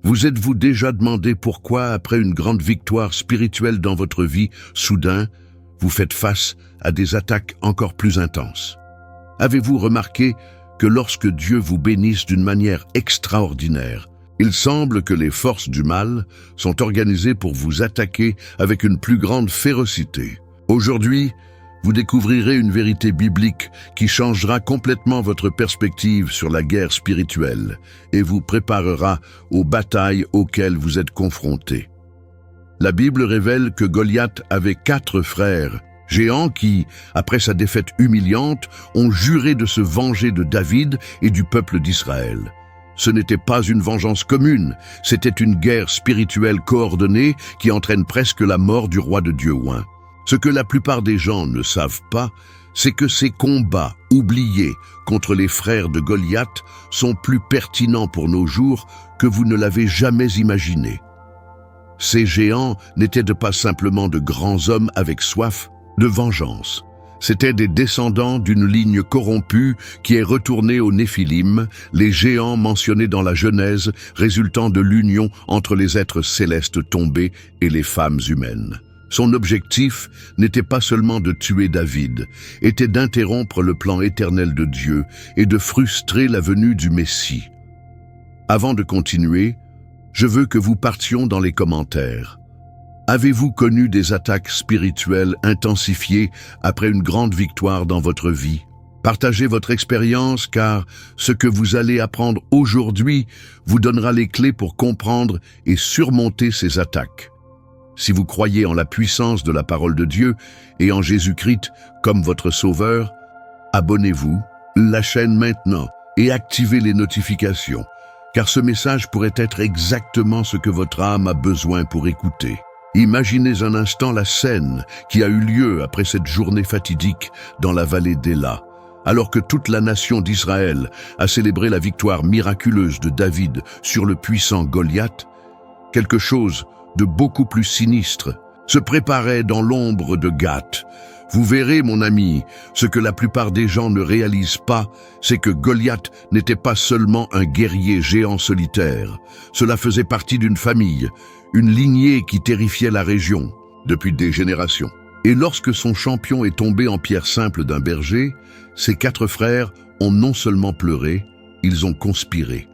Vous êtes-vous déjà demandé pourquoi, après une grande victoire spirituelle dans votre vie, soudain, vous faites face à des attaques encore plus intenses? Avez-vous remarqué que lorsque Dieu vous bénisse d'une manière extraordinaire, il semble que les forces du mal sont organisées pour vous attaquer avec une plus grande férocité? Aujourd'hui, vous découvrirez une vérité biblique qui changera complètement votre perspective sur la guerre spirituelle et vous préparera aux batailles auxquelles vous êtes confrontés. La Bible révèle que Goliath avait 4 frères, géants qui, après sa défaite humiliante, ont juré de se venger de David et du peuple d'Israël. Ce n'était pas une vengeance commune, c'était une guerre spirituelle coordonnée qui entraîne presque la mort du roi de Dieu oint. Ce que la plupart des gens ne savent pas, c'est que ces combats oubliés contre les frères de Goliath sont plus pertinents pour nos jours que vous ne l'avez jamais imaginé. Ces géants n'étaient pas simplement de grands hommes avec soif de vengeance. C'étaient des descendants d'une ligne corrompue qui est retournée aux Néphilim, les géants mentionnés dans la Genèse résultant de l'union entre les êtres célestes tombés et les femmes humaines. Son objectif n'était pas seulement de tuer David, était d'interrompre le plan éternel de Dieu et de frustrer la venue du Messie. Avant de continuer, je veux que vous partions dans les commentaires. Avez-vous connu des attaques spirituelles intensifiées après une grande victoire dans votre vie? Partagez votre expérience car ce que vous allez apprendre aujourd'hui vous donnera les clés pour comprendre et surmonter ces attaques. Si vous croyez en la puissance de la parole de Dieu et en Jésus-Christ comme votre sauveur, abonnez-vous, la chaîne maintenant et activez les notifications, car ce message pourrait être exactement ce que votre âme a besoin pour écouter. Imaginez un instant la scène qui a eu lieu après cette journée fatidique dans la vallée d'Éla, alors que toute la nation d'Israël a célébré la victoire miraculeuse de David sur le puissant Goliath. Quelque chose de beaucoup plus sinistre se préparait dans l'ombre de Gath. Vous verrez, mon ami, ce que la plupart des gens ne réalisent pas, c'est que Goliath n'était pas seulement un guerrier géant solitaire. Cela faisait partie d'une famille, une lignée qui terrifiait la région depuis des générations. Et lorsque son champion est tombé en pierre simple d'un berger, ses 4 frères ont non seulement pleuré, ils ont conspiré.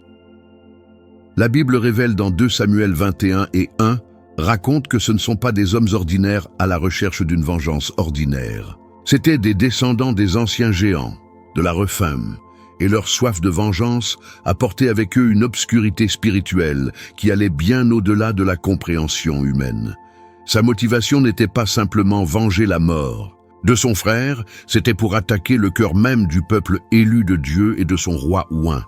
La Bible révèle dans 2 Samuel 21 et 1, raconte que ce ne sont pas des hommes ordinaires à la recherche d'une vengeance ordinaire. C'étaient des descendants des anciens géants, de la Rephaim, et leur soif de vengeance apportait avec eux une obscurité spirituelle qui allait bien au-delà de la compréhension humaine. Sa motivation n'était pas simplement venger la mort de son frère, c'était pour attaquer le cœur même du peuple élu de Dieu et de son roi oint.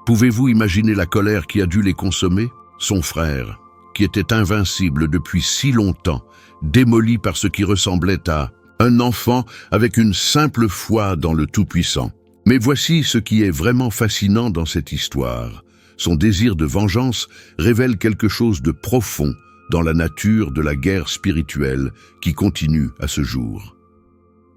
Pouvez-vous imaginer la colère qui a dû les consommer? Son frère, qui était invincible depuis si longtemps, démoli par ce qui ressemblait à un enfant avec une simple foi dans le Tout-Puissant. Mais voici ce qui est vraiment fascinant dans cette histoire. Son désir de vengeance révèle quelque chose de profond dans la nature de la guerre spirituelle qui continue à ce jour.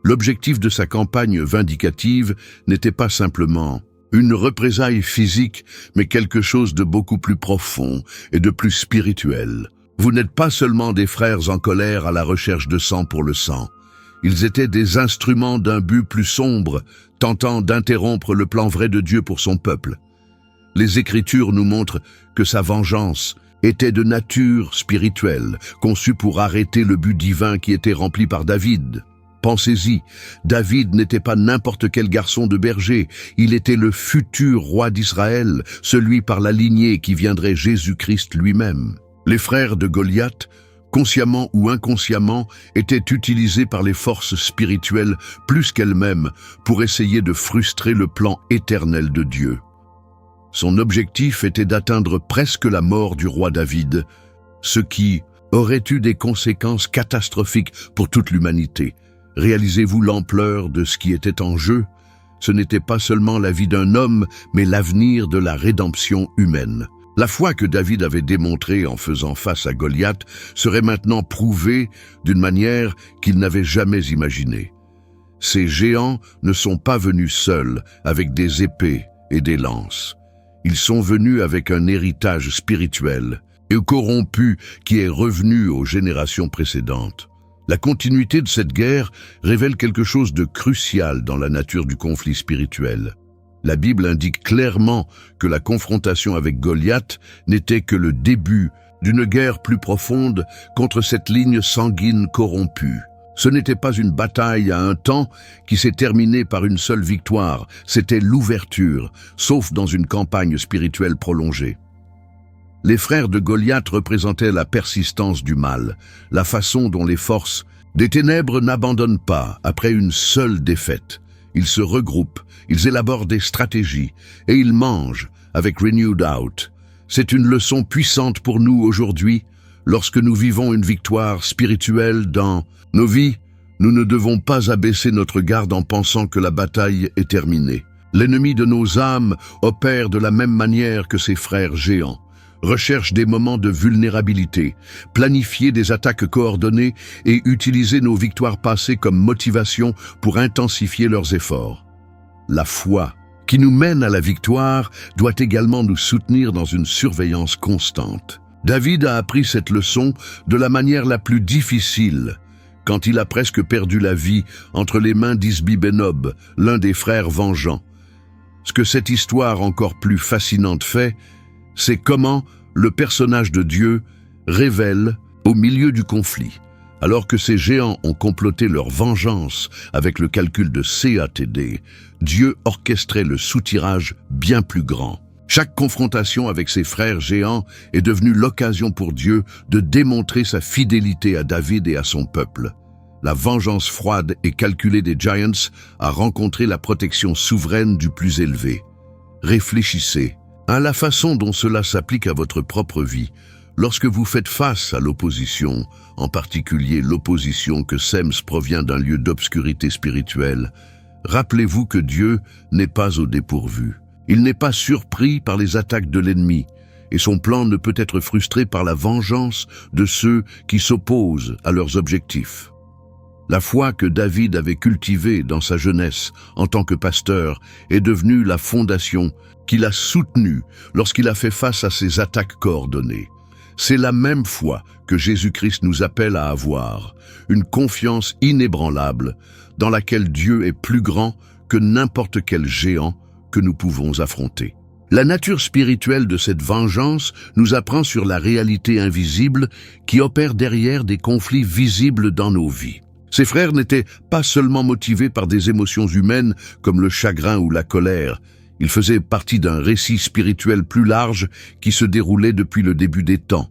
L'objectif de sa campagne vindicative n'était pas simplement une représaille physique, mais quelque chose de beaucoup plus profond et de plus spirituel. Vous n'êtes pas seulement des frères en colère à la recherche de sang pour le sang. Ils étaient des instruments d'un but plus sombre, tentant d'interrompre le plan vrai de Dieu pour son peuple. Les Écritures nous montrent que sa vengeance était de nature spirituelle, conçue pour arrêter le but divin qui était rempli par David. Pensez-y, David n'était pas n'importe quel garçon de berger, il était le futur roi d'Israël, celui par la lignée qui viendrait Jésus-Christ lui-même. Les frères de Goliath, consciemment ou inconsciemment, étaient utilisés par les forces spirituelles plus qu'elles-mêmes pour essayer de frustrer le plan éternel de Dieu. Son objectif était d'atteindre presque la mort du roi David, ce qui aurait eu des conséquences catastrophiques pour toute l'humanité. Réalisez-vous l'ampleur de ce qui était en jeu? Ce n'était pas seulement la vie d'un homme, mais l'avenir de la rédemption humaine. La foi que David avait démontrée en faisant face à Goliath serait maintenant prouvée d'une manière qu'il n'avait jamais imaginée. Ces géants ne sont pas venus seuls avec des épées et des lances. Ils sont venus avec un héritage spirituel et corrompu qui est revenu aux générations précédentes. La continuité de cette guerre révèle quelque chose de crucial dans la nature du conflit spirituel. La Bible indique clairement que la confrontation avec Goliath n'était que le début d'une guerre plus profonde contre cette ligne sanguine corrompue. Ce n'était pas une bataille à un temps qui s'est terminée par une seule victoire, c'était l'ouverture, sauf dans une campagne spirituelle prolongée. Les frères de Goliath représentaient la persistance du mal, la façon dont les forces des ténèbres n'abandonnent pas après une seule défaite. Ils se regroupent, ils élaborent des stratégies et ils mangent avec Renewed Out. C'est une leçon puissante pour nous aujourd'hui. Lorsque nous vivons une victoire spirituelle dans nos vies, nous ne devons pas abaisser notre garde en pensant que la bataille est terminée. L'ennemi de nos âmes opère de la même manière que ses frères géants. Recherche des moments de vulnérabilité, planifier des attaques coordonnées et utiliser nos victoires passées comme motivation pour intensifier leurs efforts. La foi qui nous mène à la victoire doit également nous soutenir dans une surveillance constante. David a appris cette leçon de la manière la plus difficile, quand il a presque perdu la vie entre les mains d'Isbi-Benob, l'un des frères vengeants. Ce que cette histoire encore plus fascinante fait, c'est comment le personnage de Dieu révèle au milieu du conflit. Alors que ces géants ont comploté leur vengeance avec le calcul de CATD, Dieu orchestrait le soutirage bien plus grand. Chaque confrontation avec ses frères géants est devenue l'occasion pour Dieu de démontrer sa fidélité à David et à son peuple. La vengeance froide et calculée des Giants a rencontré la protection souveraine du plus élevé. Réfléchissez à la façon dont cela s'applique à votre propre vie. Lorsque vous faites face à l'opposition, en particulier l'opposition que sème provient d'un lieu d'obscurité spirituelle, rappelez-vous que Dieu n'est pas au dépourvu. Il n'est pas surpris par les attaques de l'ennemi, et son plan ne peut être frustré par la vengeance de ceux qui s'opposent à leurs objectifs. La foi que David avait cultivée dans sa jeunesse en tant que pasteur est devenue la fondation qu'il a soutenue lorsqu'il a fait face à ces attaques coordonnées. C'est la même foi que Jésus-Christ nous appelle à avoir, une confiance inébranlable dans laquelle Dieu est plus grand que n'importe quel géant que nous pouvons affronter. La nature spirituelle de cette vengeance nous apprend sur la réalité invisible qui opère derrière des conflits visibles dans nos vies. Ses frères n'étaient pas seulement motivés par des émotions humaines comme le chagrin ou la colère. Ils faisaient partie d'un récit spirituel plus large qui se déroulait depuis le début des temps.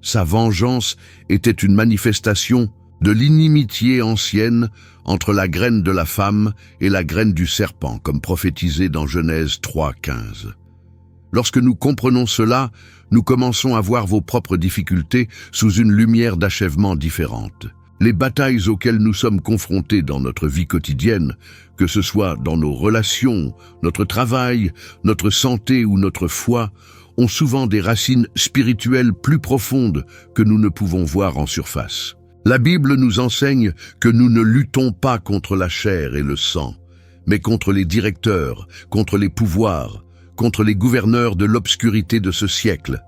Sa vengeance était une manifestation de l'inimitié ancienne entre la graine de la femme et la graine du serpent, comme prophétisé dans Genèse 3:15. Lorsque nous comprenons cela, nous commençons à voir vos propres difficultés sous une lumière d'achèvement différente. Les batailles auxquelles nous sommes confrontés dans notre vie quotidienne, que ce soit dans nos relations, notre travail, notre santé ou notre foi, ont souvent des racines spirituelles plus profondes que nous ne pouvons voir en surface. La Bible nous enseigne que nous ne luttons pas contre la chair et le sang, mais contre les directeurs, contre les pouvoirs, contre les gouverneurs de l'obscurité de ce siècle.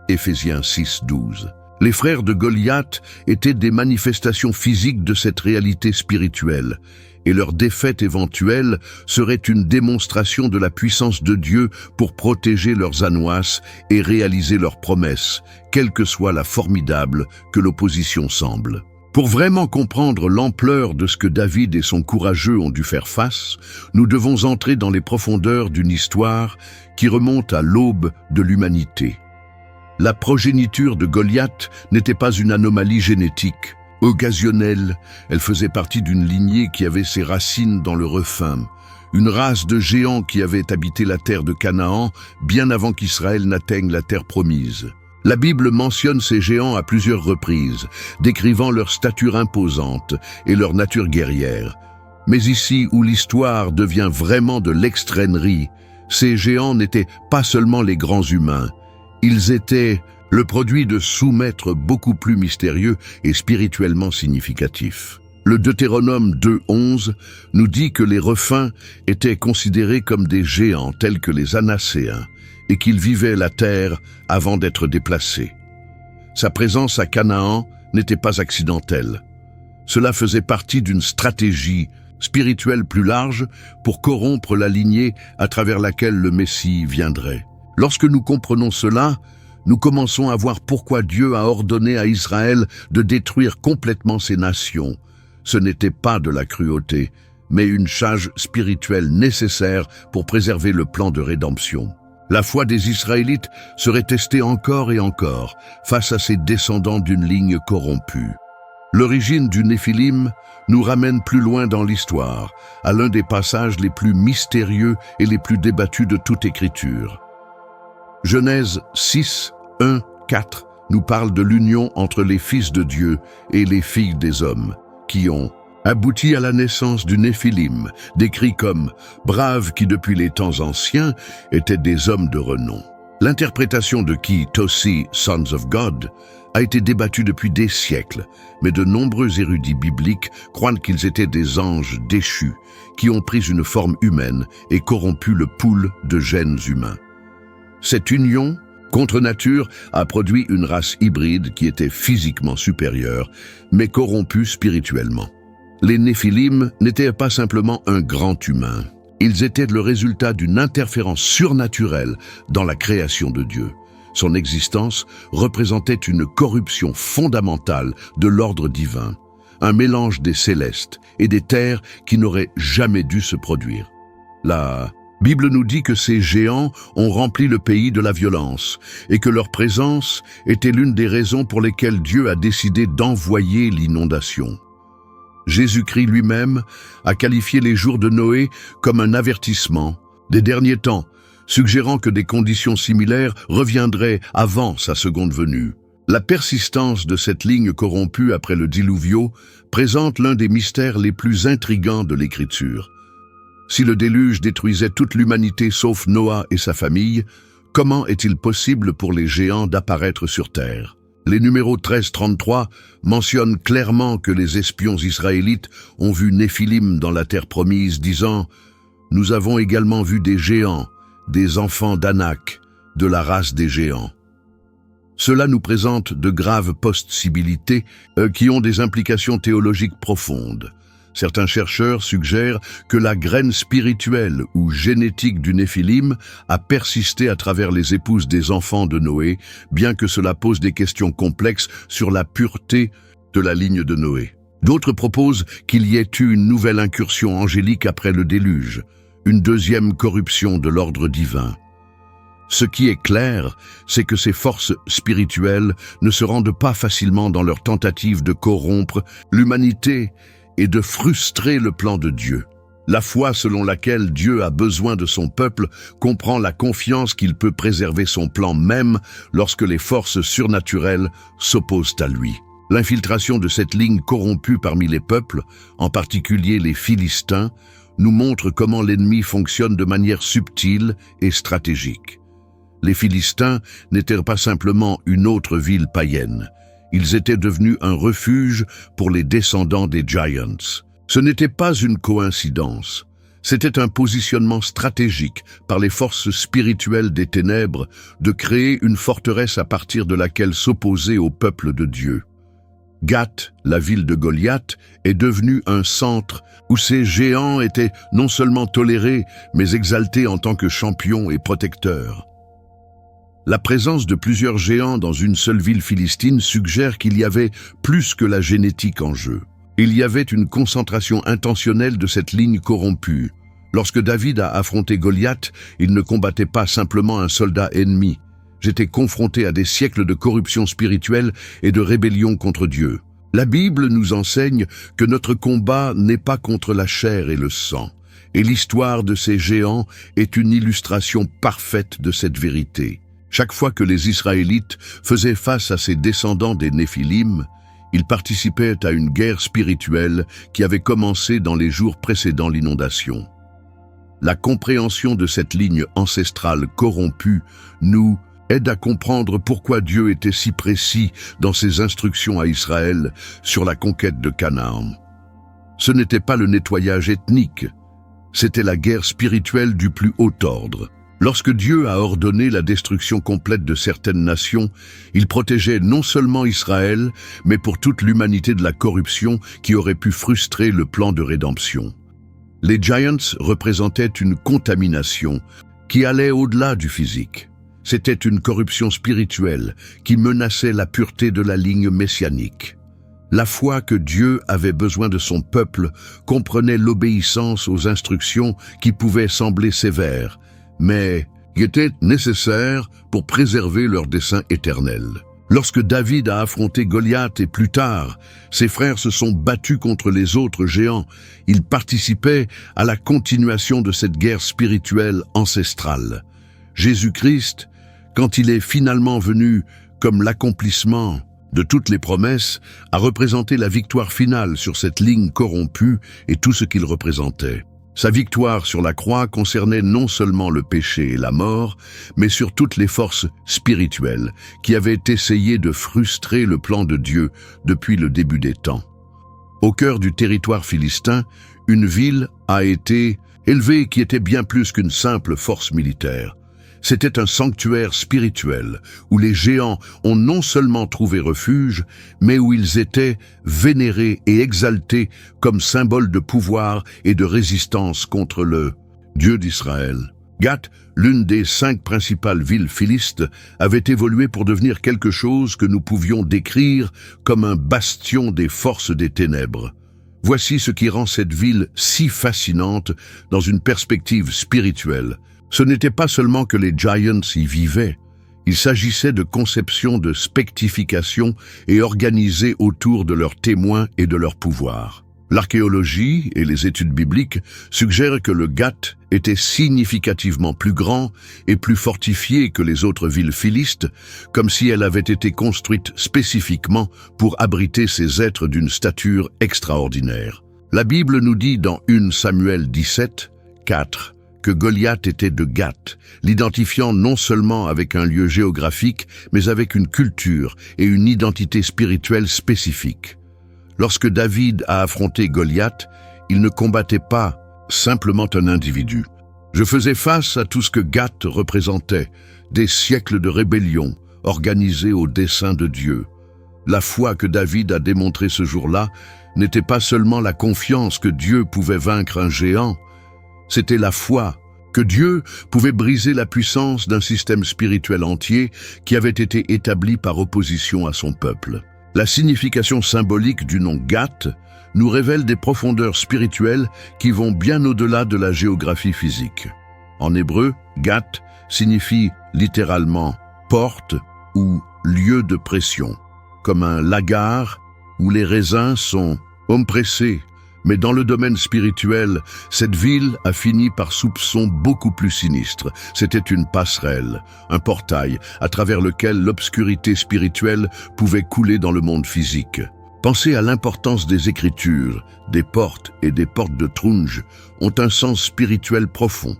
Éphésiens 6:12. Les frères de Goliath étaient des manifestations physiques de cette réalité spirituelle, et leur défaite éventuelle serait une démonstration de la puissance de Dieu pour protéger leurs anoisses et réaliser leurs promesses, quelle que soit la formidable que l'opposition semble. Pour vraiment comprendre l'ampleur de ce que David et son courageux ont dû faire face, nous devons entrer dans les profondeurs d'une histoire qui remonte à l'aube de l'humanité. La progéniture de Goliath n'était pas une anomalie génétique. Occasionnelle, elle faisait partie d'une lignée qui avait ses racines dans le Rephaim, une race de géants qui avait habité la terre de Canaan bien avant qu'Israël n'atteigne la terre promise. La Bible mentionne ces géants à plusieurs reprises, décrivant leur stature imposante et leur nature guerrière. Mais ici où l'histoire devient vraiment de l'extraînerie, ces géants n'étaient pas seulement les grands humains, ils étaient le produit de sous-maîtres beaucoup plus mystérieux et spirituellement significatifs. Le Deutéronome 2:11 nous dit que les Rephins étaient considérés comme des géants tels que les Anacéens et qu'ils vivaient la terre avant d'être déplacés. Sa présence à Canaan n'était pas accidentelle. Cela faisait partie d'une stratégie spirituelle plus large pour corrompre la lignée à travers laquelle le Messie viendrait. Lorsque nous comprenons cela, nous commençons à voir pourquoi Dieu a ordonné à Israël de détruire complètement ces nations. Ce n'était pas de la cruauté, mais une charge spirituelle nécessaire pour préserver le plan de rédemption. La foi des Israélites serait testée encore et encore face à ces descendants d'une ligne corrompue. L'origine du Néphilim nous ramène plus loin dans l'histoire, à l'un des passages les plus mystérieux et les plus débattus de toute écriture. Genèse 6, 1, 4 nous parle de l'union entre les fils de Dieu et les filles des hommes, qui ont abouti à la naissance du Néphilim, décrit comme « braves qui depuis les temps anciens étaient des hommes de renom ». L'interprétation de qui Tossi, Sons of God, a été débattue depuis des siècles, mais de nombreux érudits bibliques croient qu'ils étaient des anges déchus qui ont pris une forme humaine et corrompu le pool de gènes humains. Cette union contre nature a produit une race hybride qui était physiquement supérieure, mais corrompue spirituellement. Les Néphilim n'étaient pas simplement un grand humain. Ils étaient le résultat d'une interférence surnaturelle dans la création de Dieu. Son existence représentait une corruption fondamentale de l'ordre divin, un mélange des célestes et des terres qui n'aurait jamais dû se produire. La Bible nous dit que ces géants ont rempli le pays de la violence et que leur présence était l'une des raisons pour lesquelles Dieu a décidé d'envoyer l'inondation. Jésus-Christ lui-même a qualifié les jours de Noé comme un avertissement des derniers temps, suggérant que des conditions similaires reviendraient avant sa seconde venue. La persistance de cette ligne corrompue après le diluvio présente l'un des mystères les plus intrigants de l'Écriture. Si le déluge détruisait toute l'humanité sauf Noah et sa famille, comment est-il possible pour les géants d'apparaître sur terre? Les numéros 13-33 mentionnent clairement que les espions israélites ont vu Néphilim dans la terre promise, disant « Nous avons également vu des géants, des enfants d'Anak, de la race des géants. » Cela nous présente de graves possibilités qui ont des implications théologiques profondes. Certains chercheurs suggèrent que la graine spirituelle ou génétique du Néphilim a persisté à travers les épouses des enfants de Noé, bien que cela pose des questions complexes sur la pureté de la ligne de Noé. D'autres proposent qu'il y ait eu une nouvelle incursion angélique après le déluge, une deuxième corruption de l'ordre divin. Ce qui est clair, c'est que ces forces spirituelles ne se rendent pas facilement dans leur tentative de corrompre l'humanité et de frustrer le plan de Dieu. La foi selon laquelle Dieu a besoin de son peuple comprend la confiance qu'il peut préserver son plan même lorsque les forces surnaturelles s'opposent à lui. L'infiltration de cette ligne corrompue parmi les peuples, en particulier les Philistins, nous montre comment l'ennemi fonctionne de manière subtile et stratégique. Les Philistins n'étaient pas simplement une autre ville païenne. Ils étaient devenus un refuge pour les descendants des Giants. Ce n'était pas une coïncidence. C'était un positionnement stratégique par les forces spirituelles des ténèbres de créer une forteresse à partir de laquelle s'opposer au peuple de Dieu. Gath, la ville de Goliath, est devenue un centre où ces géants étaient non seulement tolérés, mais exaltés en tant que champions et protecteurs. La présence de plusieurs géants dans une seule ville philistine suggère qu'il y avait plus que la génétique en jeu. Il y avait une concentration intentionnelle de cette ligne corrompue. Lorsque David a affronté Goliath, il ne combattait pas simplement un soldat ennemi. J'étais confronté à des siècles de corruption spirituelle et de rébellion contre Dieu. La Bible nous enseigne que notre combat n'est pas contre la chair et le sang. Et l'histoire de ces géants est une illustration parfaite de cette vérité. Chaque fois que les Israélites faisaient face à ces descendants des Néphilim, ils participaient à une guerre spirituelle qui avait commencé dans les jours précédant l'inondation. La compréhension de cette ligne ancestrale corrompue nous aide à comprendre pourquoi Dieu était si précis dans ses instructions à Israël sur la conquête de Canaan. Ce n'était pas le nettoyage ethnique, c'était la guerre spirituelle du plus haut ordre. Lorsque Dieu a ordonné la destruction complète de certaines nations, il protégeait non seulement Israël, mais pour toute l'humanité de la corruption qui aurait pu frustrer le plan de rédemption. Les Giants représentaient une contamination qui allait au-delà du physique. C'était une corruption spirituelle qui menaçait la pureté de la ligne messianique. La foi que Dieu avait besoin de son peuple comprenait l'obéissance aux instructions qui pouvaient sembler sévères, mais qui étaient nécessaires pour préserver leur dessein éternel. Lorsque David a affronté Goliath et plus tard, ses frères se sont battus contre les autres géants, ils participaient à la continuation de cette guerre spirituelle ancestrale. Jésus-Christ, quand il est finalement venu comme l'accomplissement de toutes les promesses, a représenté la victoire finale sur cette ligne corrompue et tout ce qu'il représentait. Sa victoire sur la croix concernait non seulement le péché et la mort, mais sur toutes les forces spirituelles qui avaient essayé de frustrer le plan de Dieu depuis le début des temps. Au cœur du territoire philistin, une ville a été élevée qui était bien plus qu'une simple force militaire. C'était un sanctuaire spirituel où les géants ont non seulement trouvé refuge, mais où ils étaient vénérés et exaltés comme symbole de pouvoir et de résistance contre le Dieu d'Israël. Gath, l'une des 5 principales villes philistes, avait évolué pour devenir quelque chose que nous pouvions décrire comme un bastion des forces des ténèbres. Voici ce qui rend cette ville si fascinante dans une perspective spirituelle. Ce n'était pas seulement que les Giants y vivaient, il s'agissait de conceptions de spectification et organisées autour de leurs témoins et de leur pouvoir. L'archéologie et les études bibliques suggèrent que le Gath était significativement plus grand et plus fortifié que les autres villes philistes, comme si elle avait été construite spécifiquement pour abriter ces êtres d'une stature extraordinaire. La Bible nous dit dans 1 Samuel 17, 4, que Goliath était de Gath, l'identifiant non seulement avec un lieu géographique, mais avec une culture et une identité spirituelle spécifique. Lorsque David a affronté Goliath, il ne combattait pas simplement un individu. Je faisais face à tout ce que Gath représentait, des siècles de rébellion organisés au dessein de Dieu. La foi que David a démontrée ce jour-là n'était pas seulement la confiance que Dieu pouvait vaincre un géant, c'était la foi que Dieu pouvait briser la puissance d'un système spirituel entier qui avait été établi par opposition à son peuple. La signification symbolique du nom Gath nous révèle des profondeurs spirituelles qui vont bien au-delà de la géographie physique. En hébreu, Gath signifie littéralement porte ou lieu de pression, comme un lagar où les raisins sont ompressés. Mais dans le domaine spirituel, cette ville a fini par soupçons beaucoup plus sinistres. C'était une passerelle, un portail à travers lequel l'obscurité spirituelle pouvait couler dans le monde physique. Pensez à l'importance des Écritures, des portes et des portes de Trunj ont un sens spirituel profond.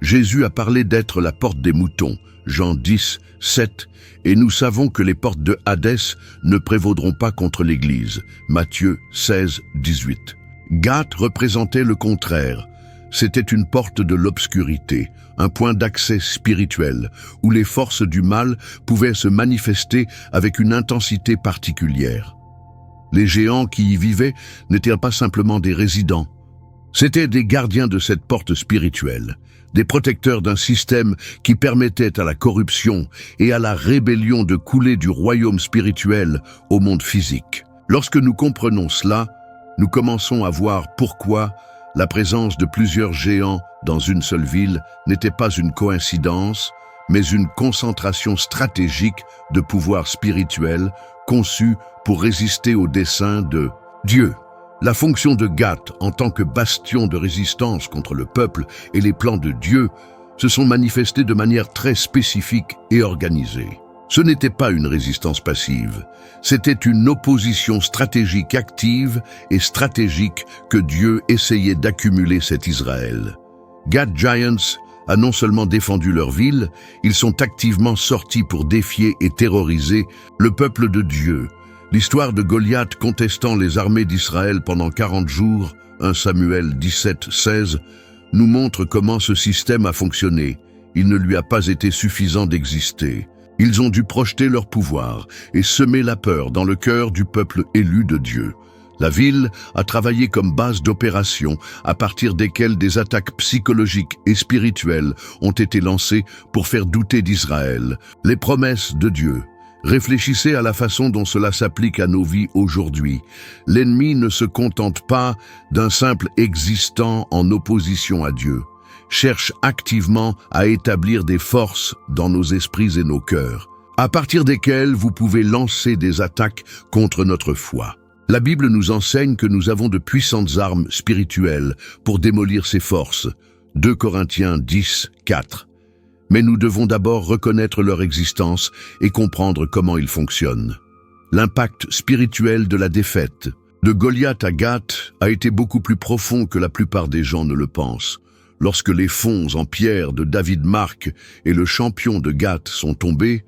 Jésus a parlé d'être la porte des moutons, Jean 10, 7, et nous savons que les portes de Hadès ne prévaudront pas contre l'Église, Matthieu 16, 18. Gath représentait le contraire. C'était une porte de l'obscurité, un point d'accès spirituel, où les forces du mal pouvaient se manifester avec une intensité particulière. Les géants qui y vivaient n'étaient pas simplement des résidents. C'étaient des gardiens de cette porte spirituelle, des protecteurs d'un système qui permettait à la corruption et à la rébellion de couler du royaume spirituel au monde physique. Lorsque nous comprenons cela, nous commençons à voir pourquoi la présence de plusieurs géants dans une seule ville n'était pas une coïncidence, mais une concentration stratégique de pouvoir spirituel conçu pour résister aux desseins de Dieu. La fonction de Gath en tant que bastion de résistance contre le peuple et les plans de Dieu se sont manifestés de manière très spécifique et organisée. Ce n'était pas une résistance passive, c'était une opposition stratégique active et stratégique que Dieu essayait d'accumuler cet Israël. Gath Giants a non seulement défendu leur ville, ils sont activement sortis pour défier et terroriser le peuple de Dieu, L'histoire de Goliath contestant les armées d'Israël pendant 40 jours, 1 Samuel 17, 16, nous montre comment ce système a fonctionné. Il ne lui a pas été suffisant d'exister. Ils ont dû projeter leur pouvoir et semer la peur dans le cœur du peuple élu de Dieu. La ville a travaillé comme base d'opération à partir desquelles des attaques psychologiques et spirituelles ont été lancées pour faire douter d'Israël. Les promesses de Dieu. Réfléchissez à la façon dont cela s'applique à nos vies aujourd'hui. L'ennemi ne se contente pas d'un simple existant en opposition à Dieu. Cherche activement à établir des forces dans nos esprits et nos cœurs, à partir desquelles vous pouvez lancer des attaques contre notre foi. La Bible nous enseigne que nous avons de puissantes armes spirituelles pour démolir ces forces. 2 Corinthiens 10, 4. Mais nous devons d'abord reconnaître leur existence et comprendre comment ils fonctionnent. L'impact spirituel de la défaite de Goliath à Gath a été beaucoup plus profond que la plupart des gens ne le pensent. Lorsque les fonds en pierre de David Mark et le champion de Gath sont tombés,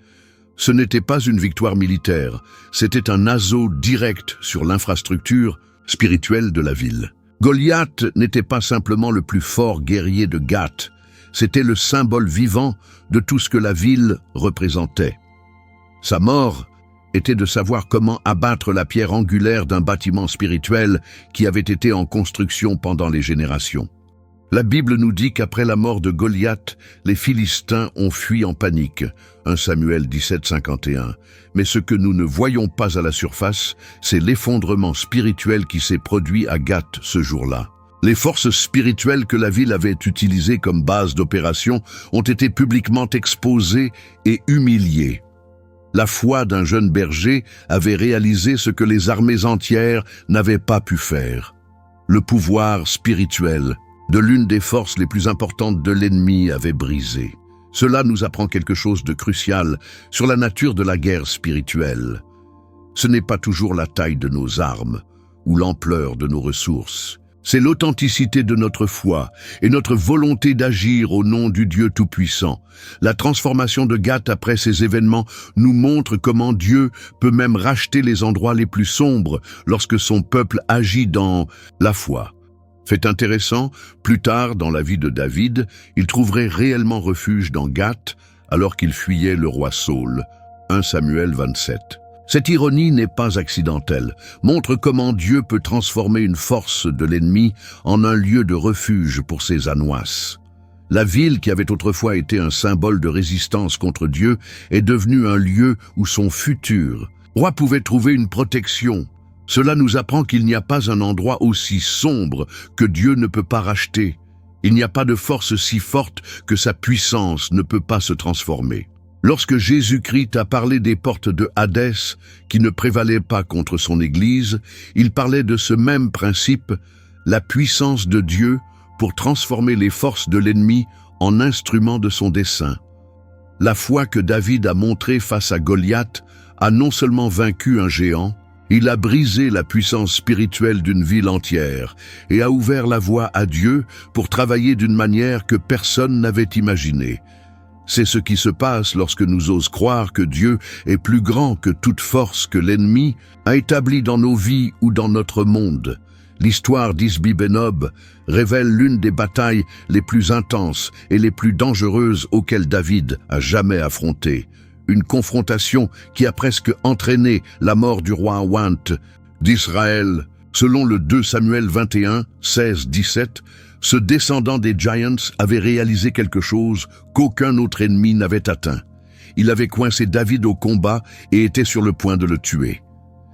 ce n'était pas une victoire militaire, c'était un assaut direct sur l'infrastructure spirituelle de la ville. Goliath n'était pas simplement le plus fort guerrier de Gath, c'était le symbole vivant de tout ce que la ville représentait. Sa mort était de savoir comment abattre la pierre angulaire d'un bâtiment spirituel qui avait été en construction pendant les générations. La Bible nous dit qu'après la mort de Goliath, les Philistins ont fui en panique, 1 Samuel 17, 51. Mais ce que nous ne voyons pas à la surface, c'est l'effondrement spirituel qui s'est produit à Gath ce jour-là. Les forces spirituelles que la ville avait utilisées comme base d'opération ont été publiquement exposées et humiliées. La foi d'un jeune berger avait réalisé ce que les armées entières n'avaient pas pu faire. Le pouvoir spirituel de l'une des forces les plus importantes de l'ennemi avait brisé. Cela nous apprend quelque chose de crucial sur la nature de la guerre spirituelle. Ce n'est pas toujours la taille de nos armes ou l'ampleur de nos ressources. C'est l'authenticité de notre foi et notre volonté d'agir au nom du Dieu Tout-Puissant. La transformation de Gath après ces événements nous montre comment Dieu peut même racheter les endroits les plus sombres lorsque son peuple agit dans la foi. Fait intéressant, plus tard dans la vie de David, il trouverait réellement refuge dans Gath alors qu'il fuyait le roi Saül. 1 Samuel 27. Cette ironie n'est pas accidentelle, montre comment Dieu peut transformer une force de l'ennemi en un lieu de refuge pour ses angoisses. La ville qui avait autrefois été un symbole de résistance contre Dieu est devenue un lieu où son futur roi pouvait trouver une protection. Cela nous apprend qu'il n'y a pas un endroit aussi sombre que Dieu ne peut pas racheter. Il n'y a pas de force si forte que sa puissance ne peut pas se transformer. Lorsque Jésus-Christ a parlé des portes de Hadès qui ne prévalaient pas contre son Église, il parlait de ce même principe, la puissance de Dieu pour transformer les forces de l'ennemi en instruments de son dessein. La foi que David a montrée face à Goliath a non seulement vaincu un géant, il a brisé la puissance spirituelle d'une ville entière et a ouvert la voie à Dieu pour travailler d'une manière que personne n'avait imaginée. C'est ce qui se passe lorsque nous osons croire que Dieu est plus grand que toute force que l'ennemi a établie dans nos vies ou dans notre monde. L'histoire d'Isbi-Benob révèle l'une des batailles les plus intenses et les plus dangereuses auxquelles David a jamais affronté. Une confrontation qui a presque entraîné la mort du roi Awant d'Israël. Selon le 2 Samuel 21, 16, 17, ce descendant des Giants avait réalisé quelque chose qu'aucun autre ennemi n'avait atteint. Il avait coincé David au combat et était sur le point de le tuer.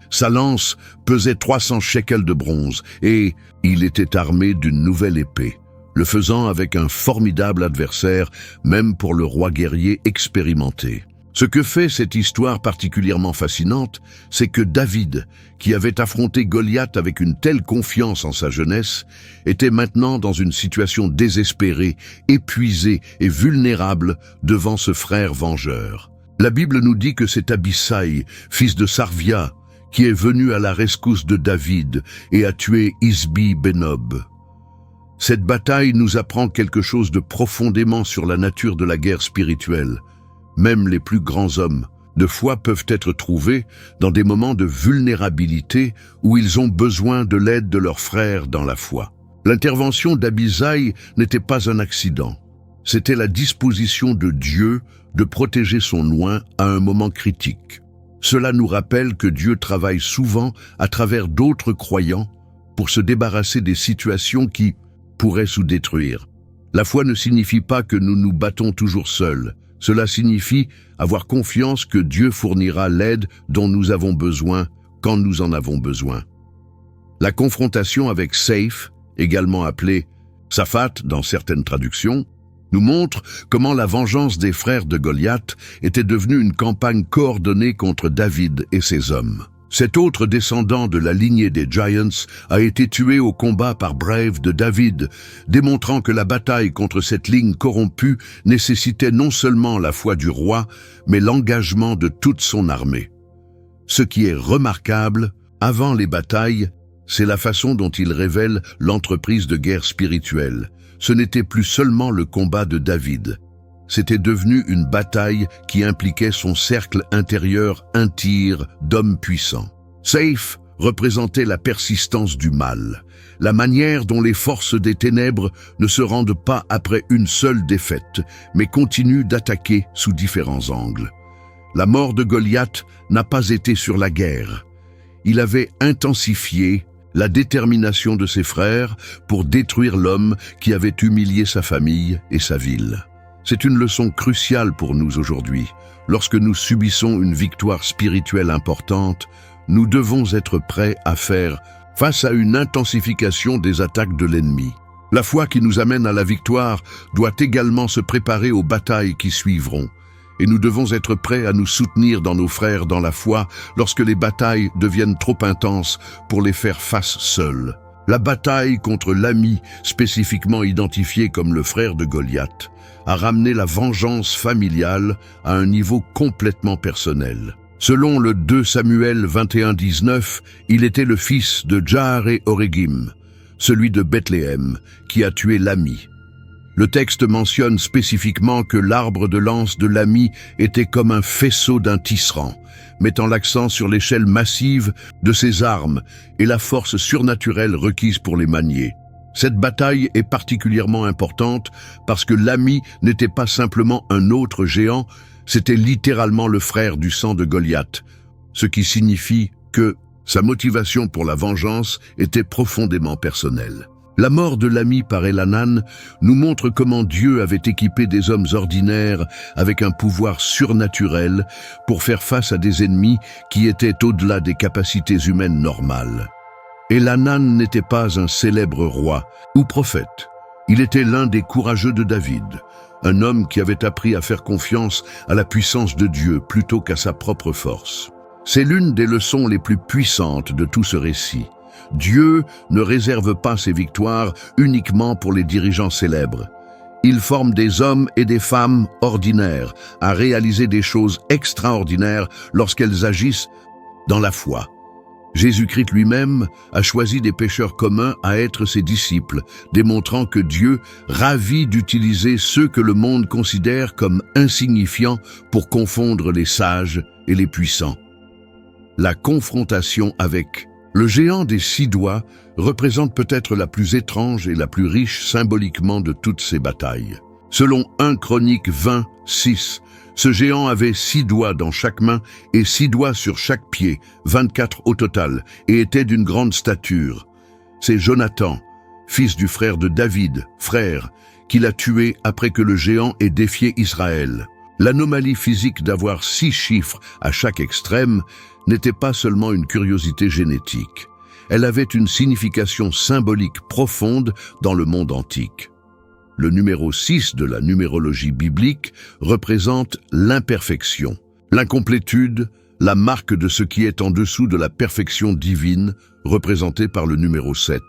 Sa lance pesait 300 shekels de bronze et il était armé d'une nouvelle épée, le faisant avec un formidable adversaire, même pour le roi guerrier expérimenté. Ce que fait cette histoire particulièrement fascinante, c'est que David, qui avait affronté Goliath avec une telle confiance en sa jeunesse, était maintenant dans une situation désespérée, épuisée et vulnérable devant ce frère vengeur. La Bible nous dit que c'est Abisai, fils de Sarvia, qui est venu à la rescousse de David et a tué Isbi-Benob. Cette bataille nous apprend quelque chose de profondément sur la nature de la guerre spirituelle. Même les plus grands hommes de foi peuvent être trouvés dans des moments de vulnérabilité où ils ont besoin de l'aide de leurs frères dans la foi. L'intervention d'Abisaï n'était pas un accident. C'était la disposition de Dieu de protéger son oint à un moment critique. Cela nous rappelle que Dieu travaille souvent à travers d'autres croyants pour se débarrasser des situations qui pourraient nous détruire. La foi ne signifie pas que nous nous battons toujours seuls. Cela signifie avoir confiance que Dieu fournira l'aide dont nous avons besoin quand nous en avons besoin. La confrontation avec Saïf, également appelée Saphat dans certaines traductions, nous montre comment la vengeance des frères de Goliath était devenue une campagne coordonnée contre David et ses hommes. Cet autre descendant de la lignée des Giants a été tué au combat par Brave de David, démontrant que la bataille contre cette ligne corrompue nécessitait non seulement la foi du roi, mais l'engagement de toute son armée. Ce qui est remarquable, avant les batailles, c'est la façon dont il révèle l'entreprise de guerre spirituelle. Ce n'était plus seulement le combat de David. C'était devenu une bataille qui impliquait son cercle intérieur Tyr d'hommes puissants. Saïf représentait la persistance du mal, la manière dont les forces des ténèbres ne se rendent pas après une seule défaite, mais continuent d'attaquer sous différents angles. La mort de Goliath n'a pas été sur la guerre. Il avait intensifié la détermination de ses frères pour détruire l'homme qui avait humilié sa famille et sa ville. C'est une leçon cruciale pour nous aujourd'hui. Lorsque nous subissons une victoire spirituelle importante, nous devons être prêts à faire face à une intensification des attaques de l'ennemi. La foi qui nous amène à la victoire doit également se préparer aux batailles qui suivront. Et nous devons être prêts à nous soutenir dans nos frères dans la foi lorsque les batailles deviennent trop intenses pour les faire face seuls. La bataille contre l'ami, spécifiquement identifié comme le frère de Goliath, a ramené la vengeance familiale à un niveau complètement personnel. Selon le 2 Samuel 21-19, il était le fils de Jaar-et-Oregim, celui de Bethléem, qui a tué l'ami. Le texte mentionne spécifiquement que l'arbre de lance de l'ami était comme un faisceau d'un tisserand, mettant l'accent sur l'échelle massive de ses armes et la force surnaturelle requise pour les manier. Cette bataille est particulièrement importante parce que l'ami n'était pas simplement un autre géant, c'était littéralement le frère du sang de Goliath, ce qui signifie que sa motivation pour la vengeance était profondément personnelle. La mort de l'ami par Elhanan nous montre comment Dieu avait équipé des hommes ordinaires avec un pouvoir surnaturel pour faire face à des ennemis qui étaient au-delà des capacités humaines normales. Elhanan n'était pas un célèbre roi ou prophète. Il était l'un des courageux de David, un homme qui avait appris à faire confiance à la puissance de Dieu plutôt qu'à sa propre force. C'est l'une des leçons les plus puissantes de tout ce récit. Dieu ne réserve pas ses victoires uniquement pour les dirigeants célèbres. Il forme des hommes et des femmes ordinaires à réaliser des choses extraordinaires lorsqu'elles agissent dans la foi. Jésus-Christ lui-même a choisi des pécheurs communs à être ses disciples, démontrant que Dieu ravit d'utiliser ceux que le monde considère comme insignifiants pour confondre les sages et les puissants. La confrontation avec le géant des 6 doigts représente peut-être la plus étrange et la plus riche symboliquement de toutes ces batailles. Selon 1 Chronique 20:6, ce géant avait 6 doigts dans chaque main et 6 doigts sur chaque pied, 24 au total, et était d'une grande stature. C'est Jonathan, fils du frère de David, frère, qui l'a tué après que le géant ait défié Israël. L'anomalie physique d'avoir 6 chiffres à chaque extrême n'était pas seulement une curiosité génétique. Elle avait une signification symbolique profonde dans le monde antique. Le numéro 6 de la numérologie biblique représente l'imperfection, l'incomplétude, la marque de ce qui est en dessous de la perfection divine, représentée par le numéro 7.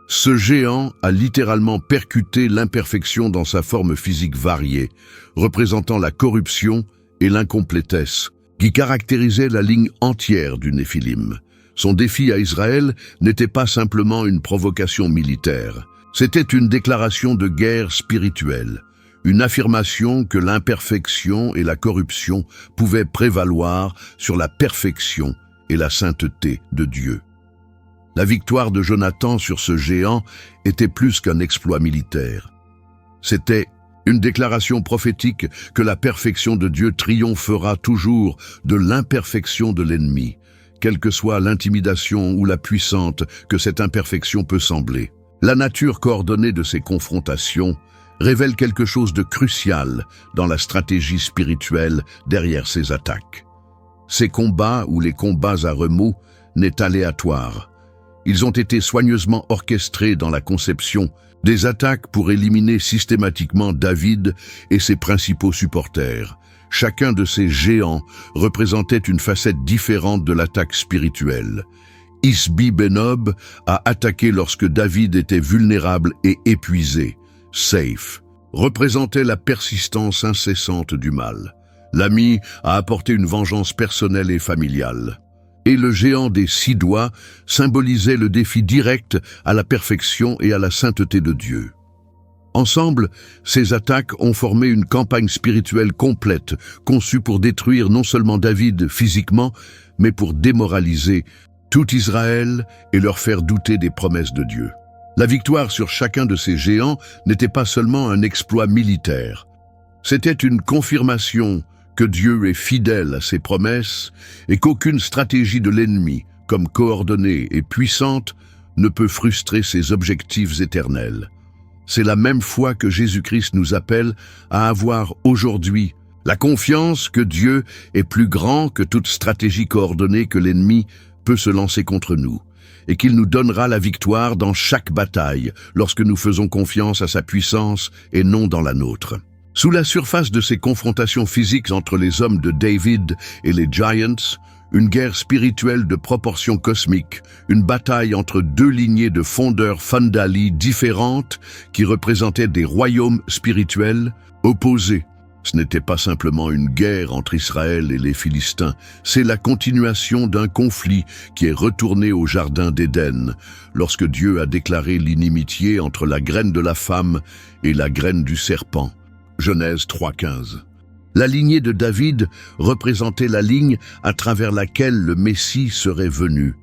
Ce géant a littéralement percuté l'imperfection dans sa forme physique variée, représentant la corruption et l'incomplétesse, qui caractérisait la ligne entière du Néphilim. Son défi à Israël n'était pas simplement une provocation militaire, c'était une déclaration de guerre spirituelle, une affirmation que l'imperfection et la corruption pouvaient prévaloir sur la perfection et la sainteté de Dieu. La victoire de Jonathan sur ce géant était plus qu'un exploit militaire. C'était une déclaration prophétique que la perfection de Dieu triomphera toujours de l'imperfection de l'ennemi, quelle que soit l'intimidation ou la puissante que cette imperfection peut sembler. La nature coordonnée de ces confrontations révèle quelque chose de crucial dans la stratégie spirituelle derrière ces attaques. Ces combats ou les combats à remous n'est aléatoire. Ils ont été soigneusement orchestrés dans la conception des attaques pour éliminer systématiquement David et ses principaux supporters. Chacun de ces géants représentait une facette différente de l'attaque spirituelle. Isbi-Benob a attaqué lorsque David était vulnérable et épuisé. Safe représentait la persistance incessante du mal. L'ami a apporté une vengeance personnelle et familiale. Et le géant des 6 doigts symbolisait le défi direct à la perfection et à la sainteté de Dieu. Ensemble, ces attaques ont formé une campagne spirituelle complète, conçue pour détruire non seulement David physiquement, mais pour démoraliser tout Israël et leur faire douter des promesses de Dieu. La victoire sur chacun de ces géants n'était pas seulement un exploit militaire. C'était une confirmation que Dieu est fidèle à ses promesses et qu'aucune stratégie de l'ennemi, comme coordonnée et puissante, ne peut frustrer ses objectifs éternels. C'est la même foi que Jésus-Christ nous appelle à avoir aujourd'hui, la confiance que Dieu est plus grand que toute stratégie coordonnée que l'ennemi peut se lancer contre nous, et qu'il nous donnera la victoire dans chaque bataille lorsque nous faisons confiance à sa puissance et non dans la nôtre. Sous la surface de ces confrontations physiques entre les hommes de David et les Giants, une guerre spirituelle de proportions cosmiques, une bataille entre 2 lignées de fondeurs Fandali différentes qui représentaient des royaumes spirituels opposés. Ce n'était pas simplement une guerre entre Israël et les Philistins, c'est la continuation d'un conflit qui est retourné au jardin d'Éden, lorsque Dieu a déclaré l'inimitié entre la graine de la femme et la graine du serpent. Genèse 3,15. La lignée de David représentait la ligne à travers laquelle le Messie serait venu,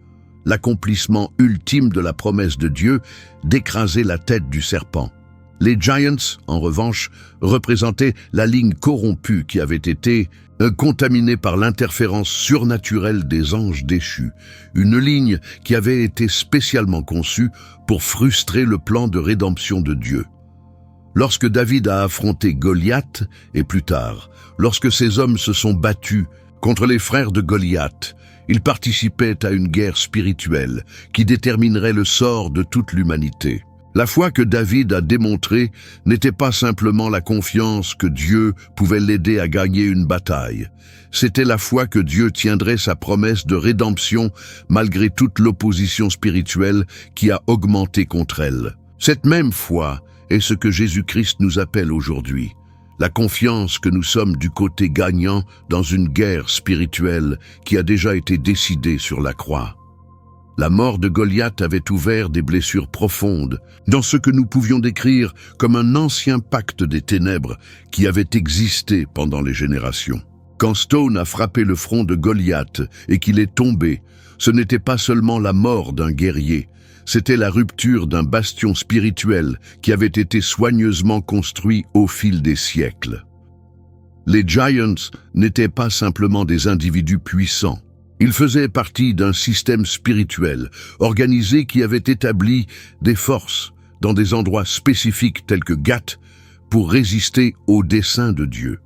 l'accomplissement ultime de la promesse de Dieu d'écraser la tête du serpent. Les Giants, en revanche, représentaient la ligne corrompue qui avait été contaminée par l'interférence surnaturelle des anges déchus, une ligne qui avait été spécialement conçue pour frustrer le plan de rédemption de Dieu. Lorsque David a affronté Goliath, et plus tard, lorsque ces hommes se sont battus contre les frères de Goliath, ils participaient à une guerre spirituelle qui déterminerait le sort de toute l'humanité. La foi que David a démontrée n'était pas simplement la confiance que Dieu pouvait l'aider à gagner une bataille. C'était la foi que Dieu tiendrait sa promesse de rédemption malgré toute l'opposition spirituelle qui a augmenté contre elle. Cette même foi est ce que Jésus-Christ nous appelle aujourd'hui. La confiance que nous sommes du côté gagnant dans une guerre spirituelle qui a déjà été décidée sur la croix. La mort de Goliath avait ouvert des blessures profondes dans ce que nous pouvions décrire comme un ancien pacte des ténèbres qui avait existé pendant les générations. Quand Stone a frappé le front de Goliath et qu'il est tombé, ce n'était pas seulement la mort d'un guerrier, c'était la rupture d'un bastion spirituel qui avait été soigneusement construit au fil des siècles. Les Giants n'étaient pas simplement des individus puissants. Ils faisaient partie d'un système spirituel, organisé qui avait établi des forces dans des endroits spécifiques tels que Gath pour résister aux desseins de Dieu.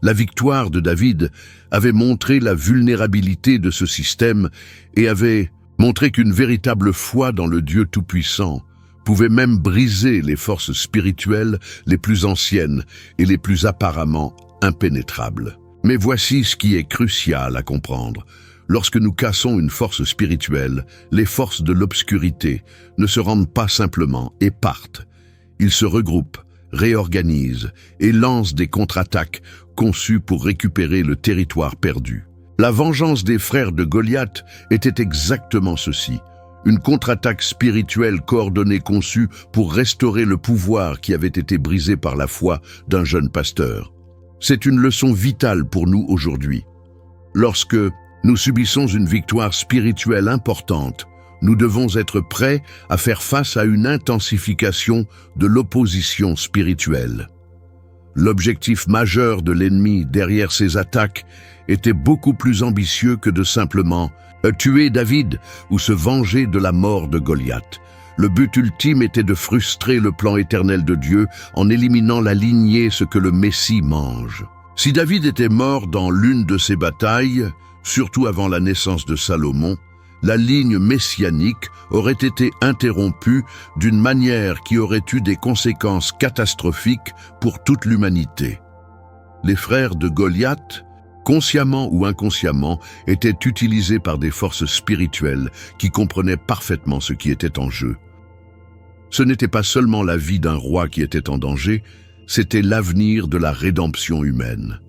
La victoire de David avait montré la vulnérabilité de ce système et avait montré qu'une véritable foi dans le Dieu Tout-Puissant pouvait même briser les forces spirituelles les plus anciennes et les plus apparemment impénétrables. Mais voici ce qui est crucial à comprendre. Lorsque nous cassons une force spirituelle, les forces de l'obscurité ne se rendent pas simplement et partent. Ils se regroupent, réorganisent et lancent des contre-attaques conçues pour récupérer le territoire perdu. La vengeance des frères de Goliath était exactement ceci, une contre-attaque spirituelle coordonnée conçue pour restaurer le pouvoir qui avait été brisé par la foi d'un jeune pasteur. C'est une leçon vitale pour nous aujourd'hui. Lorsque nous subissons une victoire spirituelle importante, nous devons être prêts à faire face à une intensification de l'opposition spirituelle. L'objectif majeur de l'ennemi derrière ces attaques était beaucoup plus ambitieux que de simplement tuer David ou se venger de la mort de Goliath. Le but ultime était de frustrer le plan éternel de Dieu en éliminant la lignée, ce que le Messie mange. Si David était mort dans l'une de ces batailles, surtout avant la naissance de Salomon, la ligne messianique aurait été interrompue d'une manière qui aurait eu des conséquences catastrophiques pour toute l'humanité. Les frères de Goliath, consciemment ou inconsciemment, étaient utilisés par des forces spirituelles qui comprenaient parfaitement ce qui était en jeu. Ce n'était pas seulement la vie d'un roi qui était en danger, c'était l'avenir de la rédemption humaine.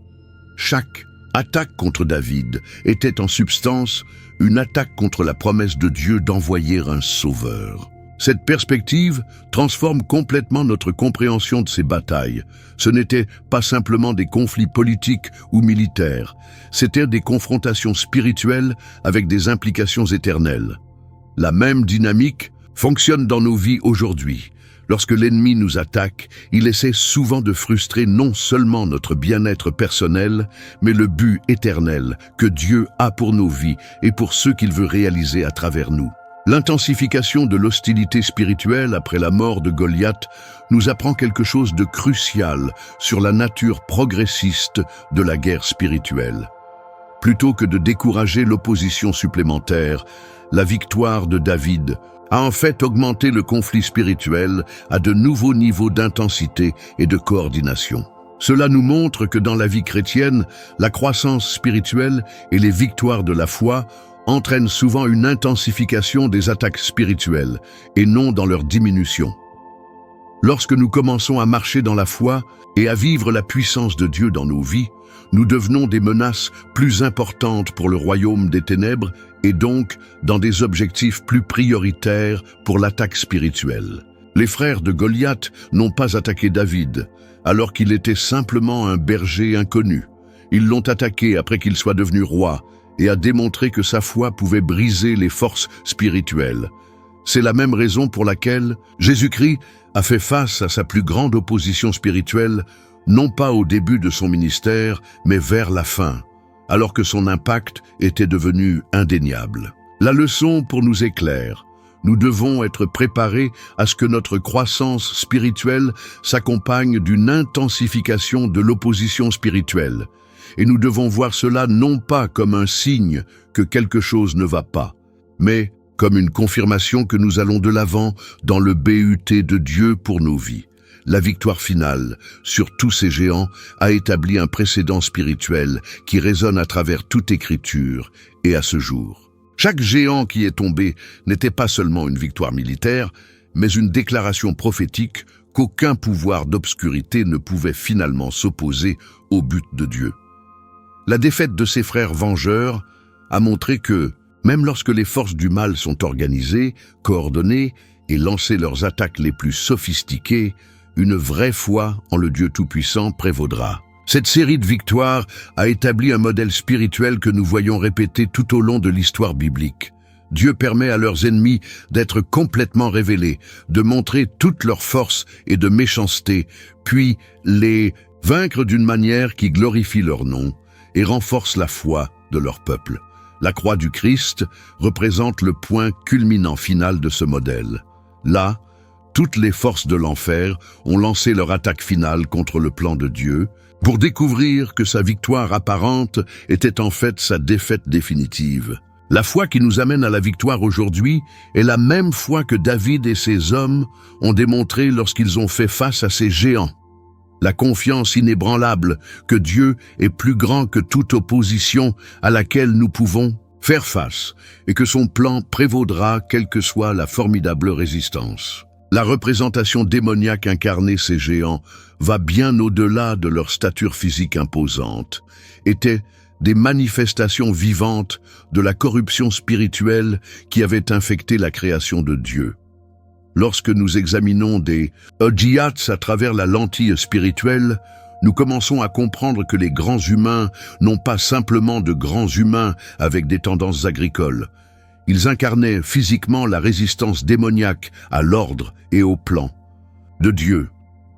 Chaque attaque contre David était en substance une attaque contre la promesse de Dieu d'envoyer un sauveur. Cette perspective transforme complètement notre compréhension de ces batailles. Ce n'étaient pas simplement des conflits politiques ou militaires, c'étaient des confrontations spirituelles avec des implications éternelles. La même dynamique fonctionne dans nos vies aujourd'hui. Lorsque l'ennemi nous attaque, il essaie souvent de frustrer non seulement notre bien-être personnel, mais le but éternel que Dieu a pour nos vies et pour ceux qu'il veut réaliser à travers nous. L'intensification de l'hostilité spirituelle après la mort de Goliath nous apprend quelque chose de crucial sur la nature progressiste de la guerre spirituelle. Plutôt que de décourager l'opposition supplémentaire, la victoire de David a en fait augmenté le conflit spirituel à de nouveaux niveaux d'intensité et de coordination. Cela nous montre que dans la vie chrétienne, la croissance spirituelle et les victoires de la foi entraînent souvent une intensification des attaques spirituelles et non dans leur diminution. Lorsque nous commençons à marcher dans la foi et à vivre la puissance de Dieu dans nos vies, nous devenons des menaces plus importantes pour le royaume des ténèbres et donc dans des objectifs plus prioritaires pour l'attaque spirituelle. Les frères de Goliath n'ont pas attaqué David, alors qu'il était simplement un berger inconnu. Ils l'ont attaqué après qu'il soit devenu roi et a démontré que sa foi pouvait briser les forces spirituelles. C'est la même raison pour laquelle Jésus-Christ a fait face à sa plus grande opposition spirituelle, non pas au début de son ministère, mais vers la fin, alors que son impact était devenu indéniable. La leçon pour nous est claire. Nous devons être préparés à ce que notre croissance spirituelle s'accompagne d'une intensification de l'opposition spirituelle. Et nous devons voir cela non pas comme un signe que quelque chose ne va pas, mais comme une confirmation que nous allons de l'avant dans le but de Dieu pour nos vies. La victoire finale sur tous ces géants a établi un précédent spirituel qui résonne à travers toute écriture et à ce jour. Chaque géant qui est tombé n'était pas seulement une victoire militaire, mais une déclaration prophétique qu'aucun pouvoir d'obscurité ne pouvait finalement s'opposer au but de Dieu. La défaite de ces frères vengeurs a montré que, même lorsque les forces du mal sont organisées, coordonnées et lancées leurs attaques les plus sophistiquées, une vraie foi en le Dieu Tout-Puissant prévaudra. Cette série de victoires a établi un modèle spirituel que nous voyons répéter tout au long de l'histoire biblique. Dieu permet à leurs ennemis d'être complètement révélés, de montrer toute leur force et de méchanceté, puis les vaincre d'une manière qui glorifie leur nom et renforce la foi de leur peuple. La croix du Christ représente le point culminant final de ce modèle. Là, toutes les forces de l'enfer ont lancé leur attaque finale contre le plan de Dieu pour découvrir que sa victoire apparente était en fait sa défaite définitive. La foi qui nous amène à la victoire aujourd'hui est la même foi que David et ses hommes ont démontré lorsqu'ils ont fait face à ces géants. La confiance inébranlable que Dieu est plus grand que toute opposition à laquelle nous pouvons faire face et que son plan prévaudra quelle que soit la formidable résistance. La représentation démoniaque incarnée ces géants va bien au-delà de leur stature physique imposante, était des manifestations vivantes de la corruption spirituelle qui avait infecté la création de Dieu. Lorsque nous examinons des Odjiats à travers la lentille spirituelle, nous commençons à comprendre que les grands humains n'ont pas simplement de grands humains avec des tendances agricoles. Ils incarnaient physiquement la résistance démoniaque à l'ordre et au plan de Dieu.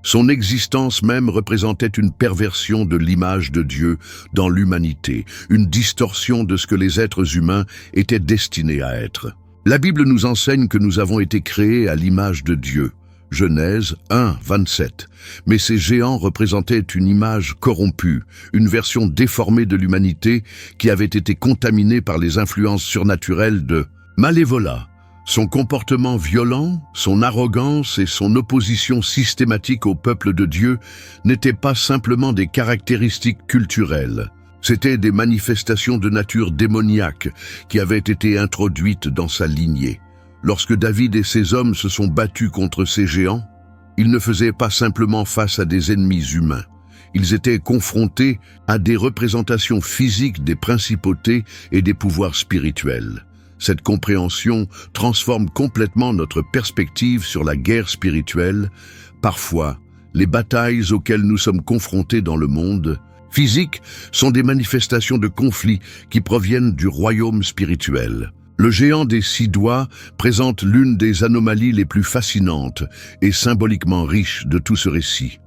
Son existence même représentait une perversion de l'image de Dieu dans l'humanité, une distorsion de ce que les êtres humains étaient destinés à être. La Bible nous enseigne que nous avons été créés à l'image de Dieu. Genèse 1, 27. Mais ces géants représentaient une image corrompue, une version déformée de l'humanité qui avait été contaminée par les influences surnaturelles de Malévola. Son comportement violent, son arrogance et son opposition systématique au peuple de Dieu n'étaient pas simplement des caractéristiques culturelles. C'étaient des manifestations de nature démoniaque qui avaient été introduites dans sa lignée. Lorsque David et ses hommes se sont battus contre ces géants, ils ne faisaient pas simplement face à des ennemis humains. Ils étaient confrontés à des représentations physiques des principautés et des pouvoirs spirituels. Cette compréhension transforme complètement notre perspective sur la guerre spirituelle. Parfois, les batailles auxquelles nous sommes confrontés dans le monde physique sont des manifestations de conflits qui proviennent du royaume spirituel. Le géant des 6 doigts présente l'une des anomalies les plus fascinantes et symboliquement riches de tout ce récit.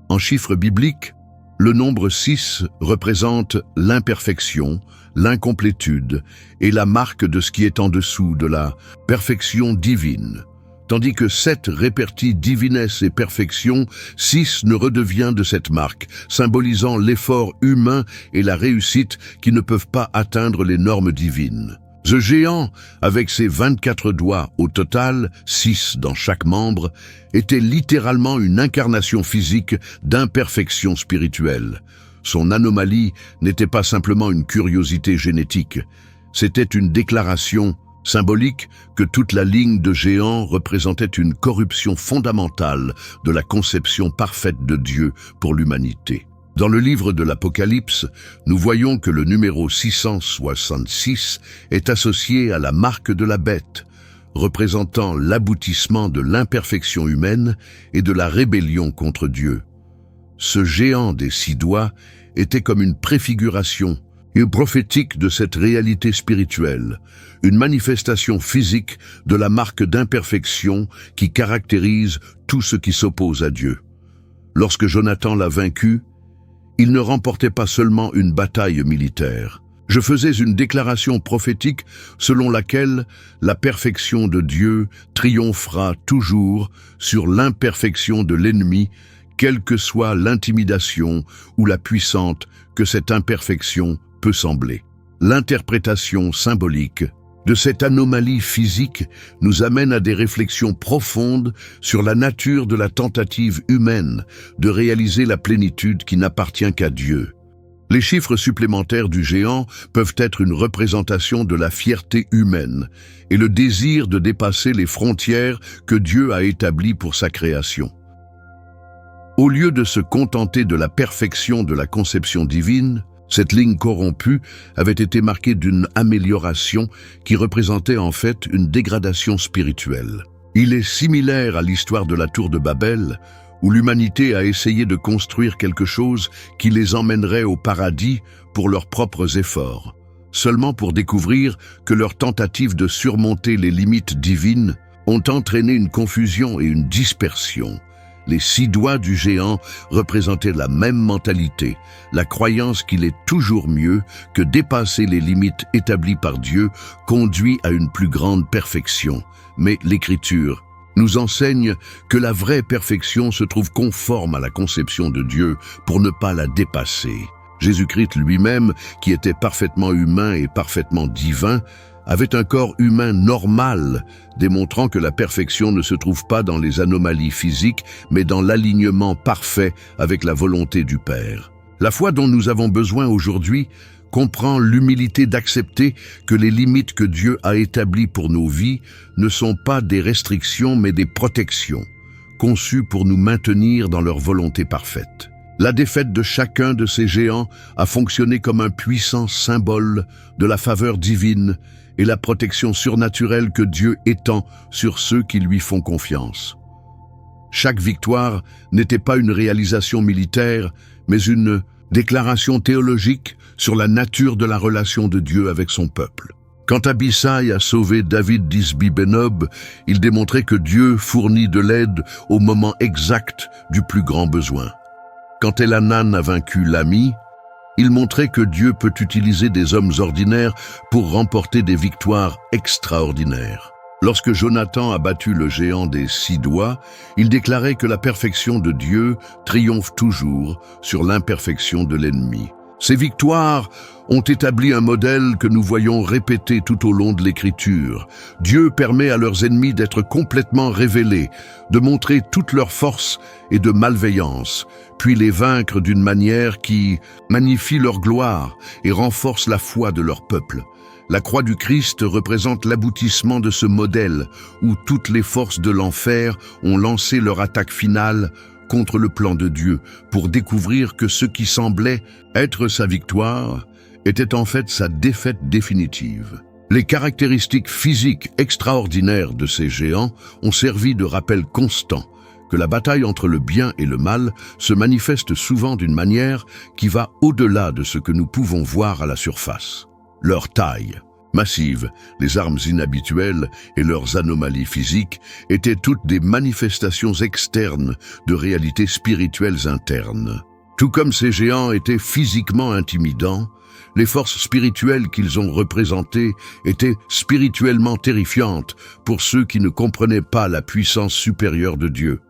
En chiffres bibliques, le nombre 6 représente l'imperfection, l'incomplétude et la marque de ce qui est en dessous de la perfection divine. Tandis que 7 répartit divinesse et perfection, 6 ne redevient de cette marque, symbolisant l'effort humain et la réussite qui ne peuvent pas atteindre les normes divines. Ce géant, avec ses 24 doigts au total, 6 dans chaque membre, était littéralement une incarnation physique d'imperfection spirituelle. Son anomalie n'était pas simplement une curiosité génétique, c'était une déclaration symbolique que toute la ligne de géants représentait une corruption fondamentale de la conception parfaite de Dieu pour l'humanité. Dans le livre de l'Apocalypse, nous voyons que le numéro 666 est associé à la marque de la bête, représentant l'aboutissement de l'imperfection humaine et de la rébellion contre Dieu. Ce géant des 6 doigts était comme une préfiguration et prophétique de cette réalité spirituelle, une manifestation physique de la marque d'imperfection qui caractérise tout ce qui s'oppose à Dieu. Lorsque Jonathan l'a vaincu, il ne remportait pas seulement une bataille militaire. Je faisais une déclaration prophétique selon laquelle la perfection de Dieu triomphera toujours sur l'imperfection de l'ennemi, quelle que soit l'intimidation ou la puissante que cette imperfection peut sembler. L'interprétation symbolique de cette anomalie physique nous amène à des réflexions profondes sur la nature de la tentative humaine de réaliser la plénitude qui n'appartient qu'à Dieu. Les chiffres supplémentaires du géant peuvent être une représentation de la fierté humaine et le désir de dépasser les frontières que Dieu a établies pour sa création. Au lieu de se contenter de la perfection de la conception divine, cette ligne corrompue avait été marquée d'une amélioration qui représentait en fait une dégradation spirituelle. Il est similaire à l'histoire de la tour de Babel, où l'humanité a essayé de construire quelque chose qui les emmènerait au paradis pour leurs propres efforts, seulement pour découvrir que leurs tentatives de surmonter les limites divines ont entraîné une confusion et une dispersion. Les 6 doigts du géant représentaient la même mentalité, la croyance qu'il est toujours mieux que dépasser les limites établies par Dieu conduit à une plus grande perfection. Mais l'Écriture nous enseigne que la vraie perfection se trouve conforme à la conception de Dieu pour ne pas la dépasser. Jésus-Christ lui-même, qui était parfaitement humain et parfaitement divin, avait un corps humain normal, démontrant que la perfection ne se trouve pas dans les anomalies physiques, mais dans l'alignement parfait avec la volonté du Père. La foi dont nous avons besoin aujourd'hui comprend l'humilité d'accepter que les limites que Dieu a établies pour nos vies ne sont pas des restrictions mais des protections, conçues pour nous maintenir dans leur volonté parfaite. La défaite de chacun de ces géants a fonctionné comme un puissant symbole de la faveur divine et la protection surnaturelle que Dieu étend sur ceux qui lui font confiance. Chaque victoire n'était pas une réalisation militaire, mais une déclaration théologique sur la nature de la relation de Dieu avec son peuple. Quand Abisai a sauvé David d'Isbi-Benob, il démontrait que Dieu fournit de l'aide au moment exact du plus grand besoin. Quand Elhanan a vaincu Lami, il montrait que Dieu peut utiliser des hommes ordinaires pour remporter des victoires extraordinaires. Lorsque Jonathan a battu le géant des 6 doigts, il déclarait que la perfection de Dieu triomphe toujours sur l'imperfection de l'ennemi. Ces victoires ont établi un modèle que nous voyons répéter tout au long de l'Écriture. Dieu permet à leurs ennemis d'être complètement révélés, de montrer toute leur force et de malveillance, puis les vaincre d'une manière qui magnifie leur gloire et renforce la foi de leur peuple. La croix du Christ représente l'aboutissement de ce modèle où toutes les forces de l'enfer ont lancé leur attaque finale contre le plan de Dieu pour découvrir que ce qui semblait être sa victoire était en fait sa défaite définitive. Les caractéristiques physiques extraordinaires de ces géants ont servi de rappel constant que la bataille entre le bien et le mal se manifeste souvent d'une manière qui va au-delà de ce que nous pouvons voir à la surface. Leur taille massive, les armes inhabituelles et leurs anomalies physiques étaient toutes des manifestations externes de réalités spirituelles internes. Tout comme ces géants étaient physiquement intimidants, les forces spirituelles qu'ils ont représentées étaient spirituellement terrifiantes pour ceux qui ne comprenaient pas la puissance supérieure de Dieu.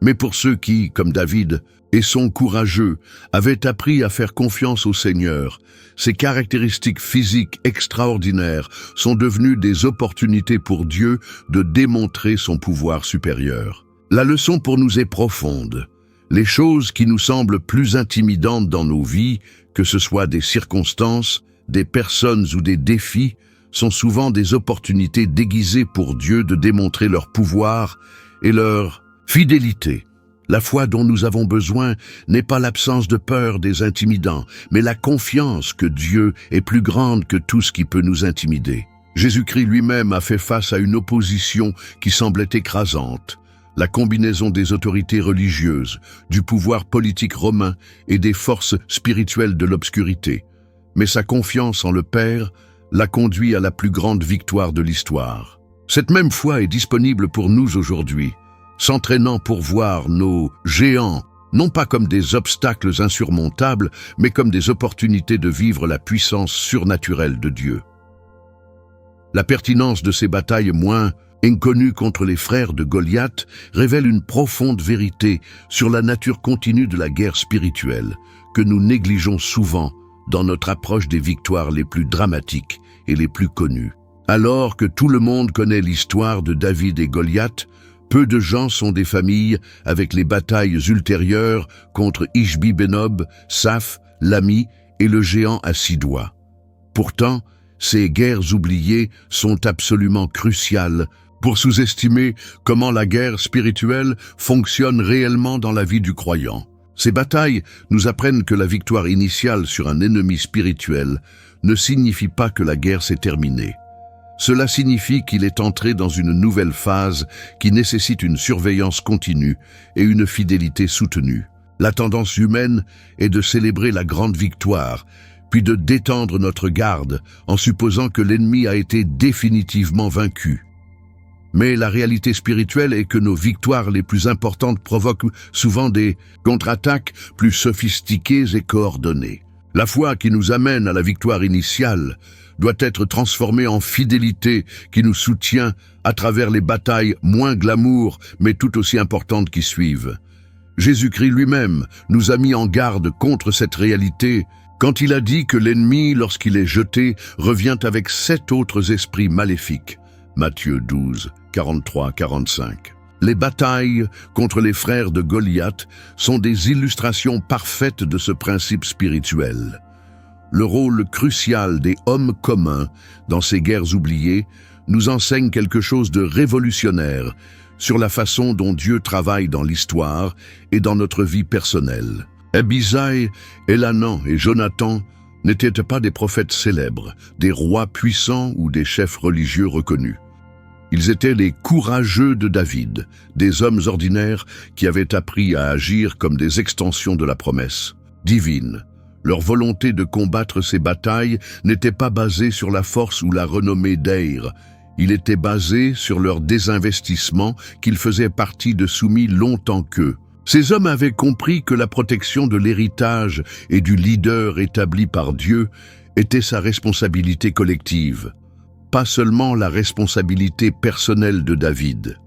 Mais pour ceux qui, comme David, et sont courageux, avaient appris à faire confiance au Seigneur, ces caractéristiques physiques extraordinaires sont devenues des opportunités pour Dieu de démontrer son pouvoir supérieur. La leçon pour nous est profonde. Les choses qui nous semblent plus intimidantes dans nos vies, que ce soit des circonstances, des personnes ou des défis, sont souvent des opportunités déguisées pour Dieu de démontrer leur pouvoir et leur fidélité. La foi dont nous avons besoin n'est pas l'absence de peur des intimidants, mais la confiance que Dieu est plus grande que tout ce qui peut nous intimider. Jésus-Christ lui-même a fait face à une opposition qui semblait écrasante. La combinaison des autorités religieuses, du pouvoir politique romain et des forces spirituelles de l'obscurité. Mais sa confiance en le Père l'a conduit à la plus grande victoire de l'histoire. Cette même foi est disponible pour nous aujourd'hui, s'entraînant pour voir nos géants, non pas comme des obstacles insurmontables, mais comme des opportunités de vivre la puissance surnaturelle de Dieu. La pertinence de ces batailles moins inconnues contre les frères de Goliath révèle une profonde vérité sur la nature continue de la guerre spirituelle, que nous négligeons souvent dans notre approche des victoires les plus dramatiques et les plus connues. Alors que tout le monde connaît l'histoire de David et Goliath, peu de gens sont des familles avec les batailles ultérieures contre Ishbi-Benob, Saph, Lami et le géant à 6 doigts. Pourtant, ces guerres oubliées sont absolument cruciales pour sous-estimer comment la guerre spirituelle fonctionne réellement dans la vie du croyant. Ces batailles nous apprennent que la victoire initiale sur un ennemi spirituel ne signifie pas que la guerre s'est terminée. Cela signifie qu'il est entré dans une nouvelle phase qui nécessite une surveillance continue et une fidélité soutenue. La tendance humaine est de célébrer la grande victoire, puis de détendre notre garde en supposant que l'ennemi a été définitivement vaincu. Mais la réalité spirituelle est que nos victoires les plus importantes provoquent souvent des contre-attaques plus sophistiquées et coordonnées. La foi qui nous amène à la victoire initiale doit être transformée en fidélité qui nous soutient à travers les batailles moins glamour mais tout aussi importantes qui suivent. Jésus-Christ lui-même nous a mis en garde contre cette réalité quand il a dit que l'ennemi, lorsqu'il est jeté, revient avec 7 autres esprits maléfiques. Matthieu 12, 43-45. Les batailles contre les frères de Goliath sont des illustrations parfaites de ce principe spirituel. Le rôle crucial des hommes communs dans ces guerres oubliées nous enseigne quelque chose de révolutionnaire sur la façon dont Dieu travaille dans l'histoire et dans notre vie personnelle. Abisaï, Élanan et Jonathan n'étaient pas des prophètes célèbres, des rois puissants ou des chefs religieux reconnus. Ils étaient les courageux de David, des hommes ordinaires qui avaient appris à agir comme des extensions de la promesse divine. Leur volonté de combattre ces batailles n'était pas basée sur la force ou la renommée d'Eir. Il était basé sur leur désinvestissement qu'ils faisaient partie de soumis longtemps qu'eux. Ces hommes avaient compris que la protection de l'héritage et du leader établi par Dieu était sa responsabilité collective, pas seulement la responsabilité personnelle de David.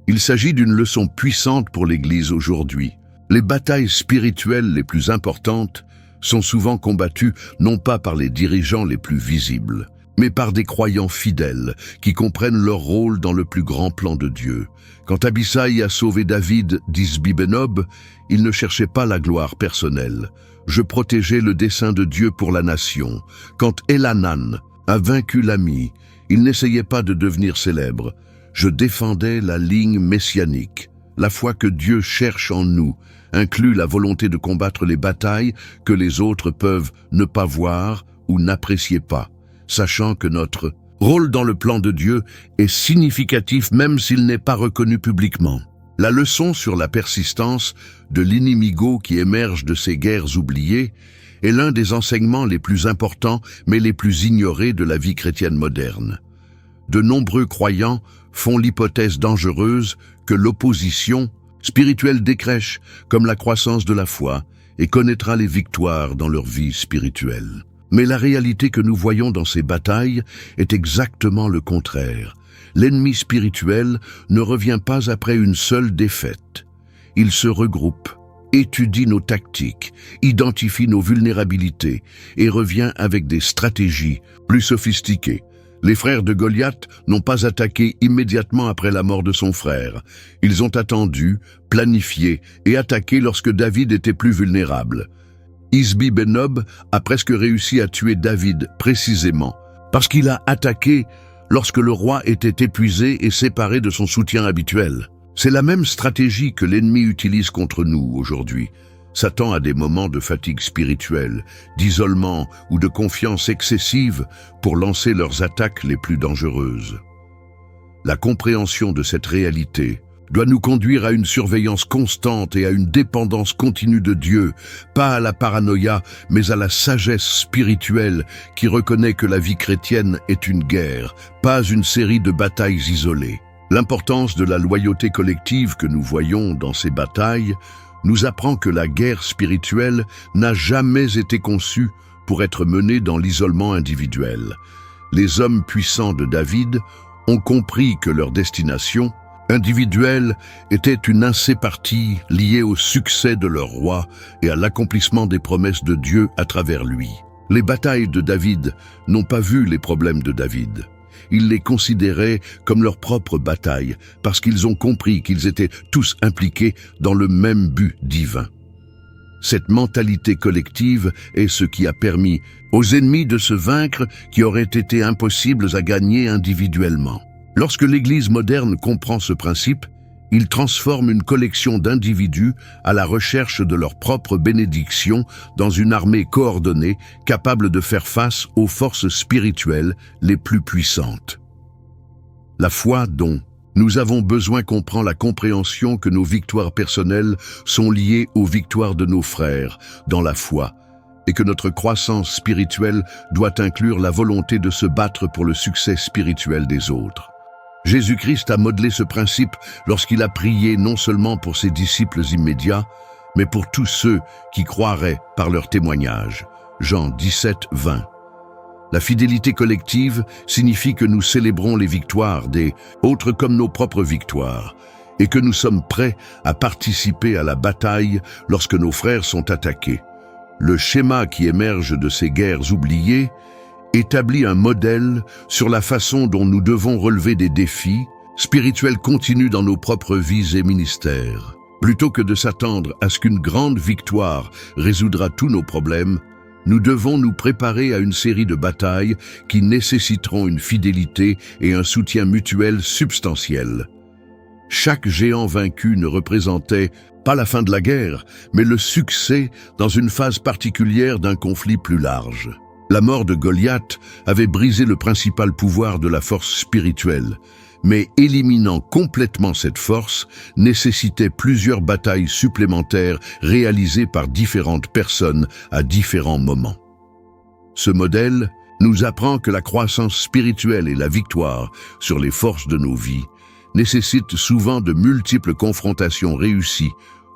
Il s'agit d'une leçon puissante pour l'Église aujourd'hui. Les batailles spirituelles les plus importantes sont souvent combattues non pas par les dirigeants les plus visibles, mais par des croyants fidèles qui comprennent leur rôle dans le plus grand plan de Dieu. Quand Abisaï a sauvé David d'Isbi-Benob, il ne cherchait pas la gloire personnelle. Je protégeais le dessein de Dieu pour la nation. Quand Élanan a vaincu l'ami, il n'essayait pas de devenir célèbre. Je défendais la ligne messianique. La foi que Dieu cherche en nous inclut la volonté de combattre les batailles que les autres peuvent ne pas voir ou n'apprécier pas, sachant que notre rôle dans le plan de Dieu est significatif même s'il n'est pas reconnu publiquement. La leçon sur la persistance de l'inimigo qui émerge de ces guerres oubliées est l'un des enseignements les plus importants mais les plus ignorés de la vie chrétienne moderne. De nombreux croyants font l'hypothèse dangereuse que l'opposition spirituelle décrèche comme la croissance de la foi et connaîtra les victoires dans leur vie spirituelle. Mais la réalité que nous voyons dans ces batailles est exactement le contraire. L'ennemi spirituel ne revient pas après une seule défaite. Il se regroupe, étudie nos tactiques, identifie nos vulnérabilités et revient avec des stratégies plus sophistiquées. Les frères de Goliath n'ont pas attaqué immédiatement après la mort de son frère. Ils ont attendu, planifié et attaqué lorsque David était plus vulnérable. Isbi-Benob a presque réussi à tuer David précisément parce qu'il a attaqué lorsque le roi était épuisé et séparé de son soutien habituel. C'est la même stratégie que l'ennemi utilise contre nous aujourd'hui. Satan a des moments de fatigue spirituelle, d'isolement ou de confiance excessive pour lancer leurs attaques les plus dangereuses. La compréhension de cette réalité doit nous conduire à une surveillance constante et à une dépendance continue de Dieu, pas à la paranoïa, mais à la sagesse spirituelle qui reconnaît que la vie chrétienne est une guerre, pas une série de batailles isolées. L'importance de la loyauté collective que nous voyons dans ces batailles nous apprend que la guerre spirituelle n'a jamais été conçue pour être menée dans l'isolement individuel. Les hommes puissants de David ont compris que leur destination individuelle était une insépartie liée au succès de leur roi et à l'accomplissement des promesses de Dieu à travers lui. Les batailles de David n'ont pas vu les problèmes de David. Ils les considéraient comme leur propre bataille parce qu'ils ont compris qu'ils étaient tous impliqués dans le même but divin. Cette mentalité collective est ce qui a permis aux ennemis de se vaincre qui auraient été impossibles à gagner individuellement. Lorsque l'Église moderne comprend ce principe, il transforme une collection d'individus à la recherche de leur propre bénédiction dans une armée coordonnée capable de faire face aux forces spirituelles les plus puissantes. La foi dont nous avons besoin comprend la compréhension que nos victoires personnelles sont liées aux victoires de nos frères dans la foi et que notre croissance spirituelle doit inclure la volonté de se battre pour le succès spirituel des autres. Jésus-Christ a modelé ce principe lorsqu'il a prié non seulement pour ses disciples immédiats, mais pour tous ceux qui croiraient par leur témoignage. Jean 17, 20. La fidélité collective signifie que nous célébrons les victoires des autres comme nos propres victoires, et que nous sommes prêts à participer à la bataille lorsque nos frères sont attaqués. Le schéma qui émerge de ces guerres oubliées établit un modèle sur la façon dont nous devons relever des défis spirituels continus dans nos propres vies et ministères. Plutôt que de s'attendre à ce qu'une grande victoire résoudra tous nos problèmes, nous devons nous préparer à une série de batailles qui nécessiteront une fidélité et un soutien mutuel substantiel. Chaque géant vaincu ne représentait pas la fin de la guerre, mais le succès dans une phase particulière d'un conflit plus large. La mort de Goliath avait brisé le principal pouvoir de la force spirituelle, mais éliminant complètement cette force nécessitait plusieurs batailles supplémentaires réalisées par différentes personnes à différents moments. Ce modèle nous apprend que la croissance spirituelle et la victoire sur les forces de nos vies nécessitent souvent de multiples confrontations réussies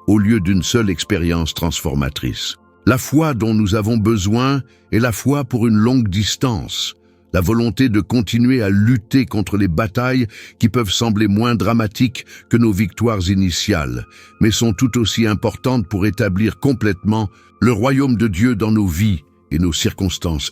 au lieu d'une seule expérience transformatrice. La foi dont nous avons besoin est la foi pour une longue distance, la volonté de continuer à lutter contre les batailles qui peuvent sembler moins dramatiques que nos victoires initiales, mais sont tout aussi importantes pour établir complètement le royaume de Dieu dans nos vies et nos circonstances.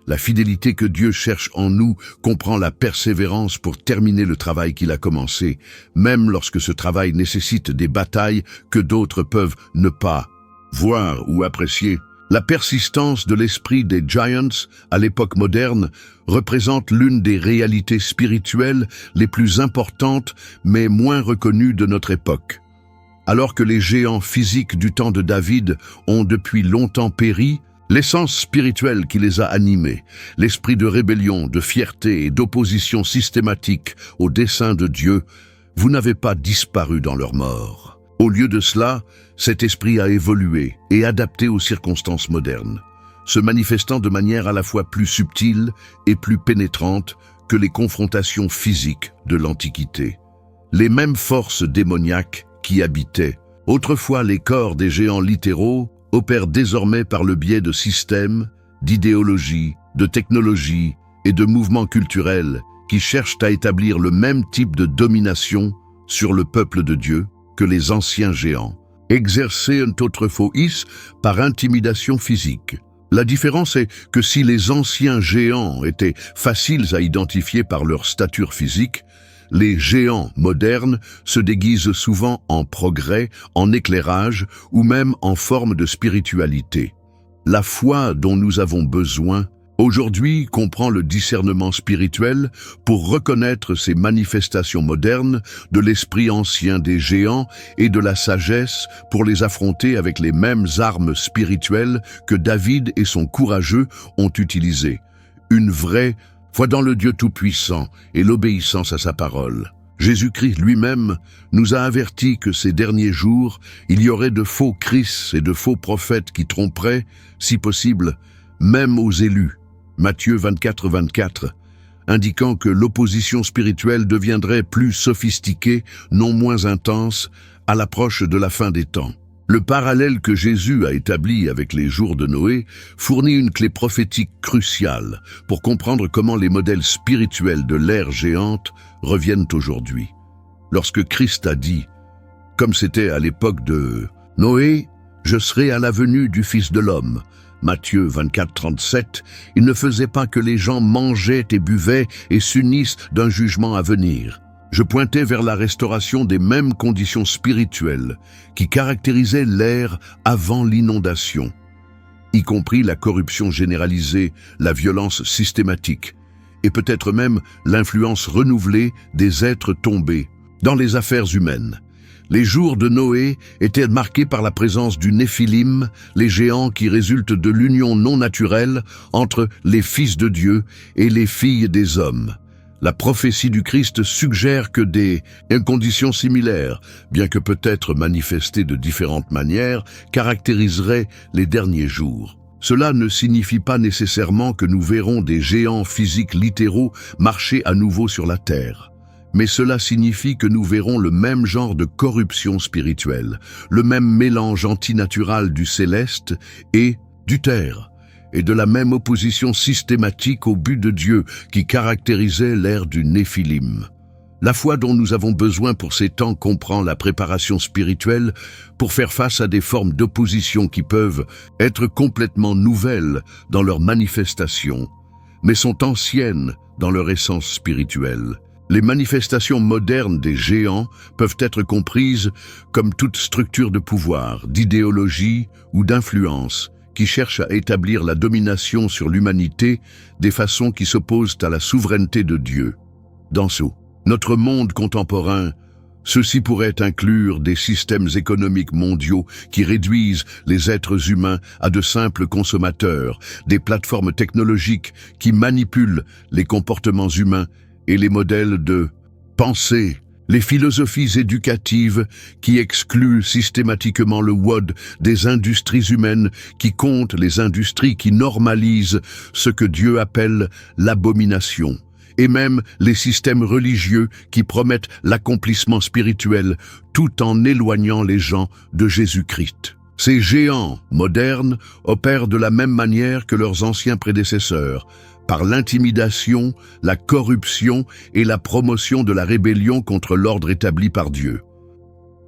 La fidélité que Dieu cherche en nous comprend la persévérance pour terminer le travail qu'il a commencé, même lorsque ce travail nécessite des batailles que d'autres peuvent ne pas voir ou apprécier. La persistance de l'esprit des Giants à l'époque moderne représente l'une des réalités spirituelles les plus importantes mais moins reconnues de notre époque. Alors que les géants physiques du temps de David ont depuis longtemps péri, l'essence spirituelle qui les a animés, l'esprit de rébellion, de fierté et d'opposition systématique au dessein de Dieu, vous n'avez pas disparu dans leur mort. Au lieu de cela, cet esprit a évolué et adapté aux circonstances modernes, se manifestant de manière à la fois plus subtile et plus pénétrante que les confrontations physiques de l'Antiquité. Les mêmes forces démoniaques qui habitaient autrefois les corps des géants littéraux opèrent désormais par le biais de systèmes, d'idéologies, de technologies et de mouvements culturels qui cherchent à établir le même type de domination sur le peuple de Dieu que les anciens géants, exercés autrefois par intimidation physique. La différence est que si les anciens géants étaient faciles à identifier par leur stature physique, les géants modernes se déguisent souvent en progrès, en éclairage ou même en forme de spiritualité. La foi dont nous avons besoin aujourd'hui comprend le discernement spirituel pour reconnaître ces manifestations modernes de l'esprit ancien des géants et de la sagesse pour les affronter avec les mêmes armes spirituelles que David et son courageux ont utilisées. Une vraie foi dans le Dieu Tout-Puissant et l'obéissance à sa parole. Jésus-Christ lui-même nous a avertis que ces derniers jours, il y aurait de faux Christs et de faux prophètes qui tromperaient, si possible, même aux élus. Matthieu 24, indiquant que l'opposition spirituelle deviendrait plus sophistiquée, non moins intense, à l'approche de la fin des temps. Le parallèle que Jésus a établi avec les jours de Noé fournit une clé prophétique cruciale pour comprendre comment les modèles spirituels de l'ère géante reviennent aujourd'hui. Lorsque Christ a dit, comme c'était à l'époque de Noé, « Je serai à la venue du Fils de l'homme », Matthieu 24, il ne faisait pas que les gens mangeaient et buvaient et s'unissent d'un jugement à venir. Je pointais vers la restauration des mêmes conditions spirituelles qui caractérisaient l'ère avant l'inondation, y compris la corruption généralisée, la violence systématique, et peut-être même l'influence renouvelée des êtres tombés dans les affaires humaines. Les jours de Noé étaient marqués par la présence du Néphilim, les géants qui résultent de l'union non naturelle entre les fils de Dieu et les filles des hommes. La prophétie du Christ suggère que des conditions similaires, bien que peut-être manifestées de différentes manières, caractériseraient les derniers jours. Cela ne signifie pas nécessairement que nous verrons des géants physiques littéraux marcher à nouveau sur la terre. Mais cela signifie que nous verrons le même genre de corruption spirituelle, le même mélange antinatural du céleste et du terre, et de la même opposition systématique au but de Dieu qui caractérisait l'ère du Néphilim. La foi dont nous avons besoin pour ces temps comprend la préparation spirituelle pour faire face à des formes d'opposition qui peuvent être complètement nouvelles dans leur manifestation, mais sont anciennes dans leur essence spirituelle. Les manifestations modernes des géants peuvent être comprises comme toute structure de pouvoir, d'idéologie ou d'influence qui cherche à établir la domination sur l'humanité des façons qui s'opposent à la souveraineté de Dieu. Dans notre monde contemporain, Ceci pourrait inclure des systèmes économiques mondiaux qui réduisent les êtres humains à de simples consommateurs, des plateformes technologiques qui manipulent les comportements humains et les modèles de pensée, les philosophies éducatives qui excluent systématiquement le WOD des industries humaines, qui comptent les industries qui normalisent ce que Dieu appelle l'abomination, et même les systèmes religieux qui promettent l'accomplissement spirituel tout en éloignant les gens de Jésus-Christ. Ces géants modernes opèrent de la même manière que leurs anciens prédécesseurs, par l'intimidation, la corruption et la promotion de la rébellion contre l'ordre établi par Dieu.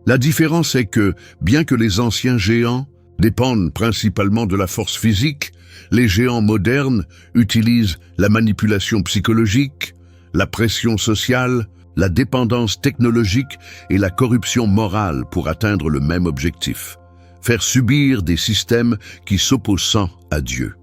La différence est que, bien que les anciens géants dépendent principalement de la force physique, les géants modernes utilisent la manipulation psychologique, la pression sociale, la dépendance technologique et la corruption morale pour atteindre le même objectif: faire subir des systèmes qui s'opposent à Dieu.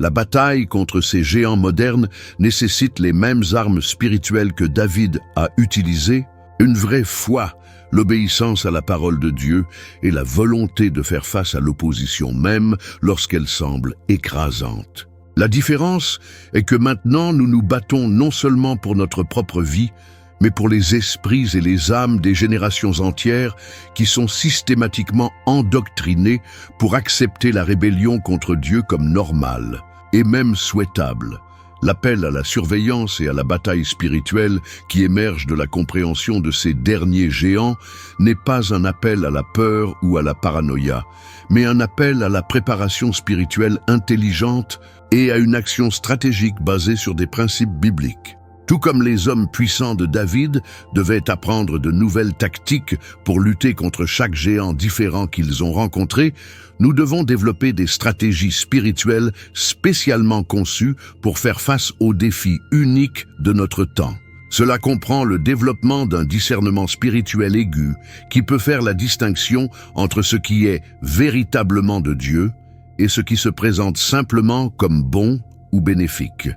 La bataille contre ces géants modernes nécessite les mêmes armes spirituelles que David a utilisées: une vraie foi, l'obéissance à la parole de Dieu et la volonté de faire face à l'opposition même lorsqu'elle semble écrasante. La différence est que maintenant nous nous battons non seulement pour notre propre vie, mais pour les esprits et les âmes des générations entières qui sont systématiquement endoctrinés pour accepter la rébellion contre Dieu comme normale et même souhaitable. L'appel à la surveillance et à la bataille spirituelle qui émerge de la compréhension de ces derniers géants n'est pas un appel à la peur ou à la paranoïa, mais un appel à la préparation spirituelle intelligente et à une action stratégique basée sur des principes bibliques. Tout comme les hommes puissants de David devaient apprendre de nouvelles tactiques pour lutter contre chaque géant différent qu'ils ont rencontré, nous devons développer des stratégies spirituelles spécialement conçues pour faire face aux défis uniques de notre temps. Cela comprend le développement d'un discernement spirituel aigu qui peut faire la distinction entre ce qui est véritablement de Dieu et ce qui se présente simplement comme bon ou bénéfique.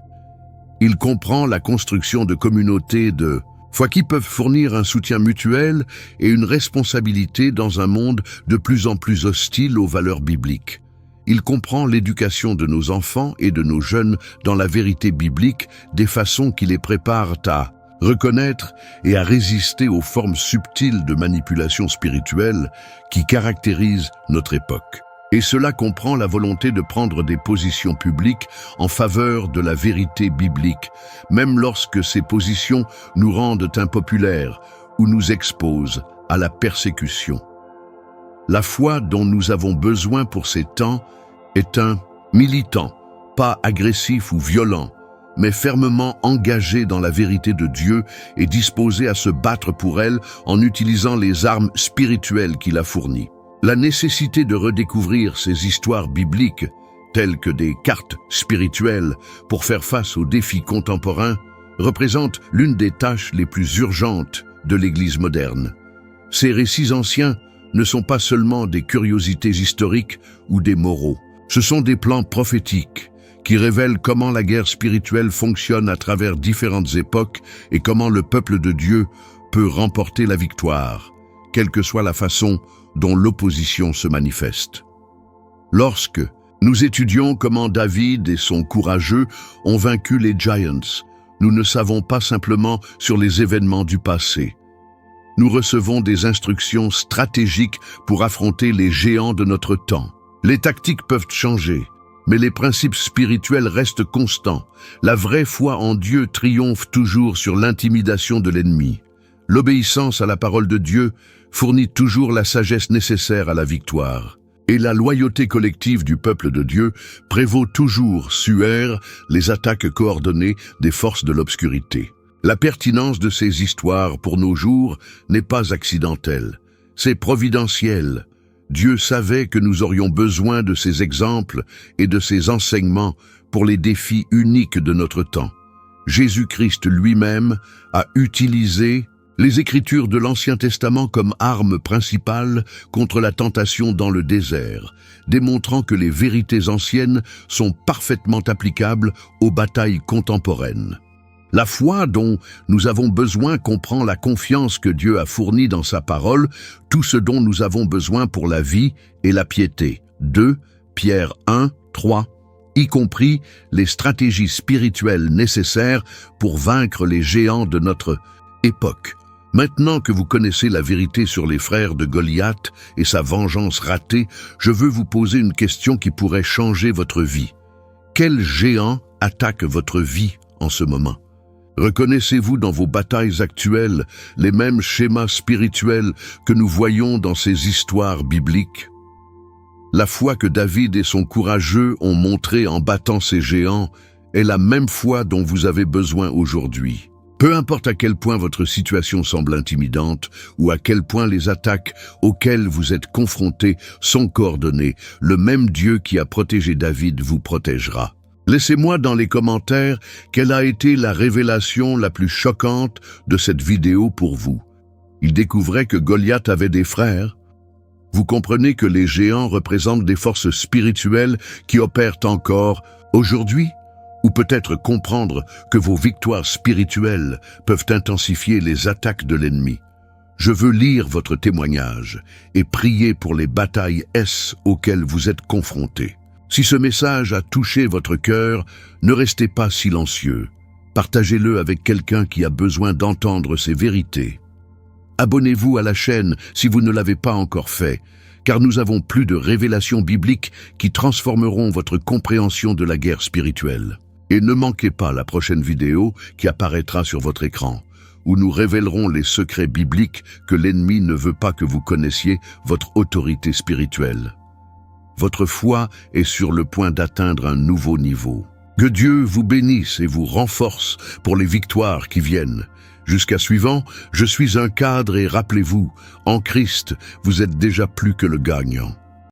Il comprend la construction de communautés de foi qui peuvent fournir un soutien mutuel et une responsabilité dans un monde de plus en plus hostile aux valeurs bibliques. Il comprend l'éducation de nos enfants et de nos jeunes dans la vérité biblique, des façons qui les préparent à reconnaître et à résister aux formes subtiles de manipulation spirituelle qui caractérisent notre époque. Et cela comprend la volonté de prendre des positions publiques en faveur de la vérité biblique, même lorsque ces positions nous rendent impopulaires ou nous exposent à la persécution. La foi dont nous avons besoin pour ces temps est un militant, pas agressif ou violent, mais fermement engagé dans la vérité de Dieu et disposé à se battre pour elle en utilisant les armes spirituelles qu'il a fournies. La nécessité de redécouvrir ces histoires bibliques, telles que des cartes spirituelles pour faire face aux défis contemporains, représente l'une des tâches les plus urgentes de l'Église moderne. Ces récits anciens ne sont pas seulement des curiosités historiques ou des moraux. Ce sont des plans prophétiques qui révèlent comment la guerre spirituelle fonctionne à travers différentes époques et comment le peuple de Dieu peut remporter la victoire, quelle que soit la façon dont l'opposition se manifeste. Lorsque nous étudions comment David et son courageux ont vaincu les Giants, nous ne savons pas simplement sur les événements du passé. Nous recevons des instructions stratégiques pour affronter les géants de notre temps. Les tactiques peuvent changer, mais les principes spirituels restent constants. La vraie foi en Dieu triomphe toujours sur l'intimidation de l'ennemi. L'obéissance à la parole de Dieu fournit toujours la sagesse nécessaire à la victoire. Et la loyauté collective du peuple de Dieu prévaut toujours sur les attaques coordonnées des forces de l'obscurité. La pertinence de ces histoires pour nos jours n'est pas accidentelle, c'est providentiel. Dieu savait que nous aurions besoin de ces exemples et de ces enseignements pour les défis uniques de notre temps. Jésus-Christ lui-même a utilisé les Écritures de l'Ancien Testament comme arme principale contre la tentation dans le désert, démontrant que les vérités anciennes sont parfaitement applicables aux batailles contemporaines. La foi dont nous avons besoin comprend la confiance que Dieu a fournie dans sa parole, tout ce dont nous avons besoin pour la vie et la piété. 2 Pierre 1, 3, y compris les stratégies spirituelles nécessaires pour vaincre les géants de notre époque. Maintenant que vous connaissez la vérité sur les frères de Goliath et sa vengeance ratée, je veux vous poser une question qui pourrait changer votre vie. Quel géant attaque votre vie en ce moment? Reconnaissez-vous dans vos batailles actuelles les mêmes schémas spirituels que nous voyons dans ces histoires bibliques? La foi que David et son courageux ont montrée en battant ces géants est la même foi dont vous avez besoin aujourd'hui. Peu importe à quel point votre situation semble intimidante ou à quel point les attaques auxquelles vous êtes confrontés sont coordonnées, le même Dieu qui a protégé David vous protégera. Laissez-moi dans les commentaires quelle a été la révélation la plus choquante de cette vidéo pour vous. Il découvrait que Goliath avait des frères. Vous comprenez que les géants représentent des forces spirituelles qui opèrent encore aujourd'hui? Ou peut-être comprendre que vos victoires spirituelles peuvent intensifier les attaques de l'ennemi. Je veux lire votre témoignage et prier pour les batailles auxquelles vous êtes confrontés. Si ce message a touché votre cœur, ne restez pas silencieux. Partagez-le avec quelqu'un qui a besoin d'entendre ces vérités. Abonnez-vous à la chaîne si vous ne l'avez pas encore fait, car nous avons plus de révélations bibliques qui transformeront votre compréhension de la guerre spirituelle. Et ne manquez pas la prochaine vidéo qui apparaîtra sur votre écran, où nous révélerons les secrets bibliques que l'ennemi ne veut pas que vous connaissiez, votre autorité spirituelle. Votre foi est sur le point d'atteindre un nouveau niveau. Que Dieu vous bénisse et vous renforce pour les victoires qui viennent. Jusqu'à suivant, je suis un cadre et rappelez-vous, en Christ, vous êtes déjà plus que le gagnant.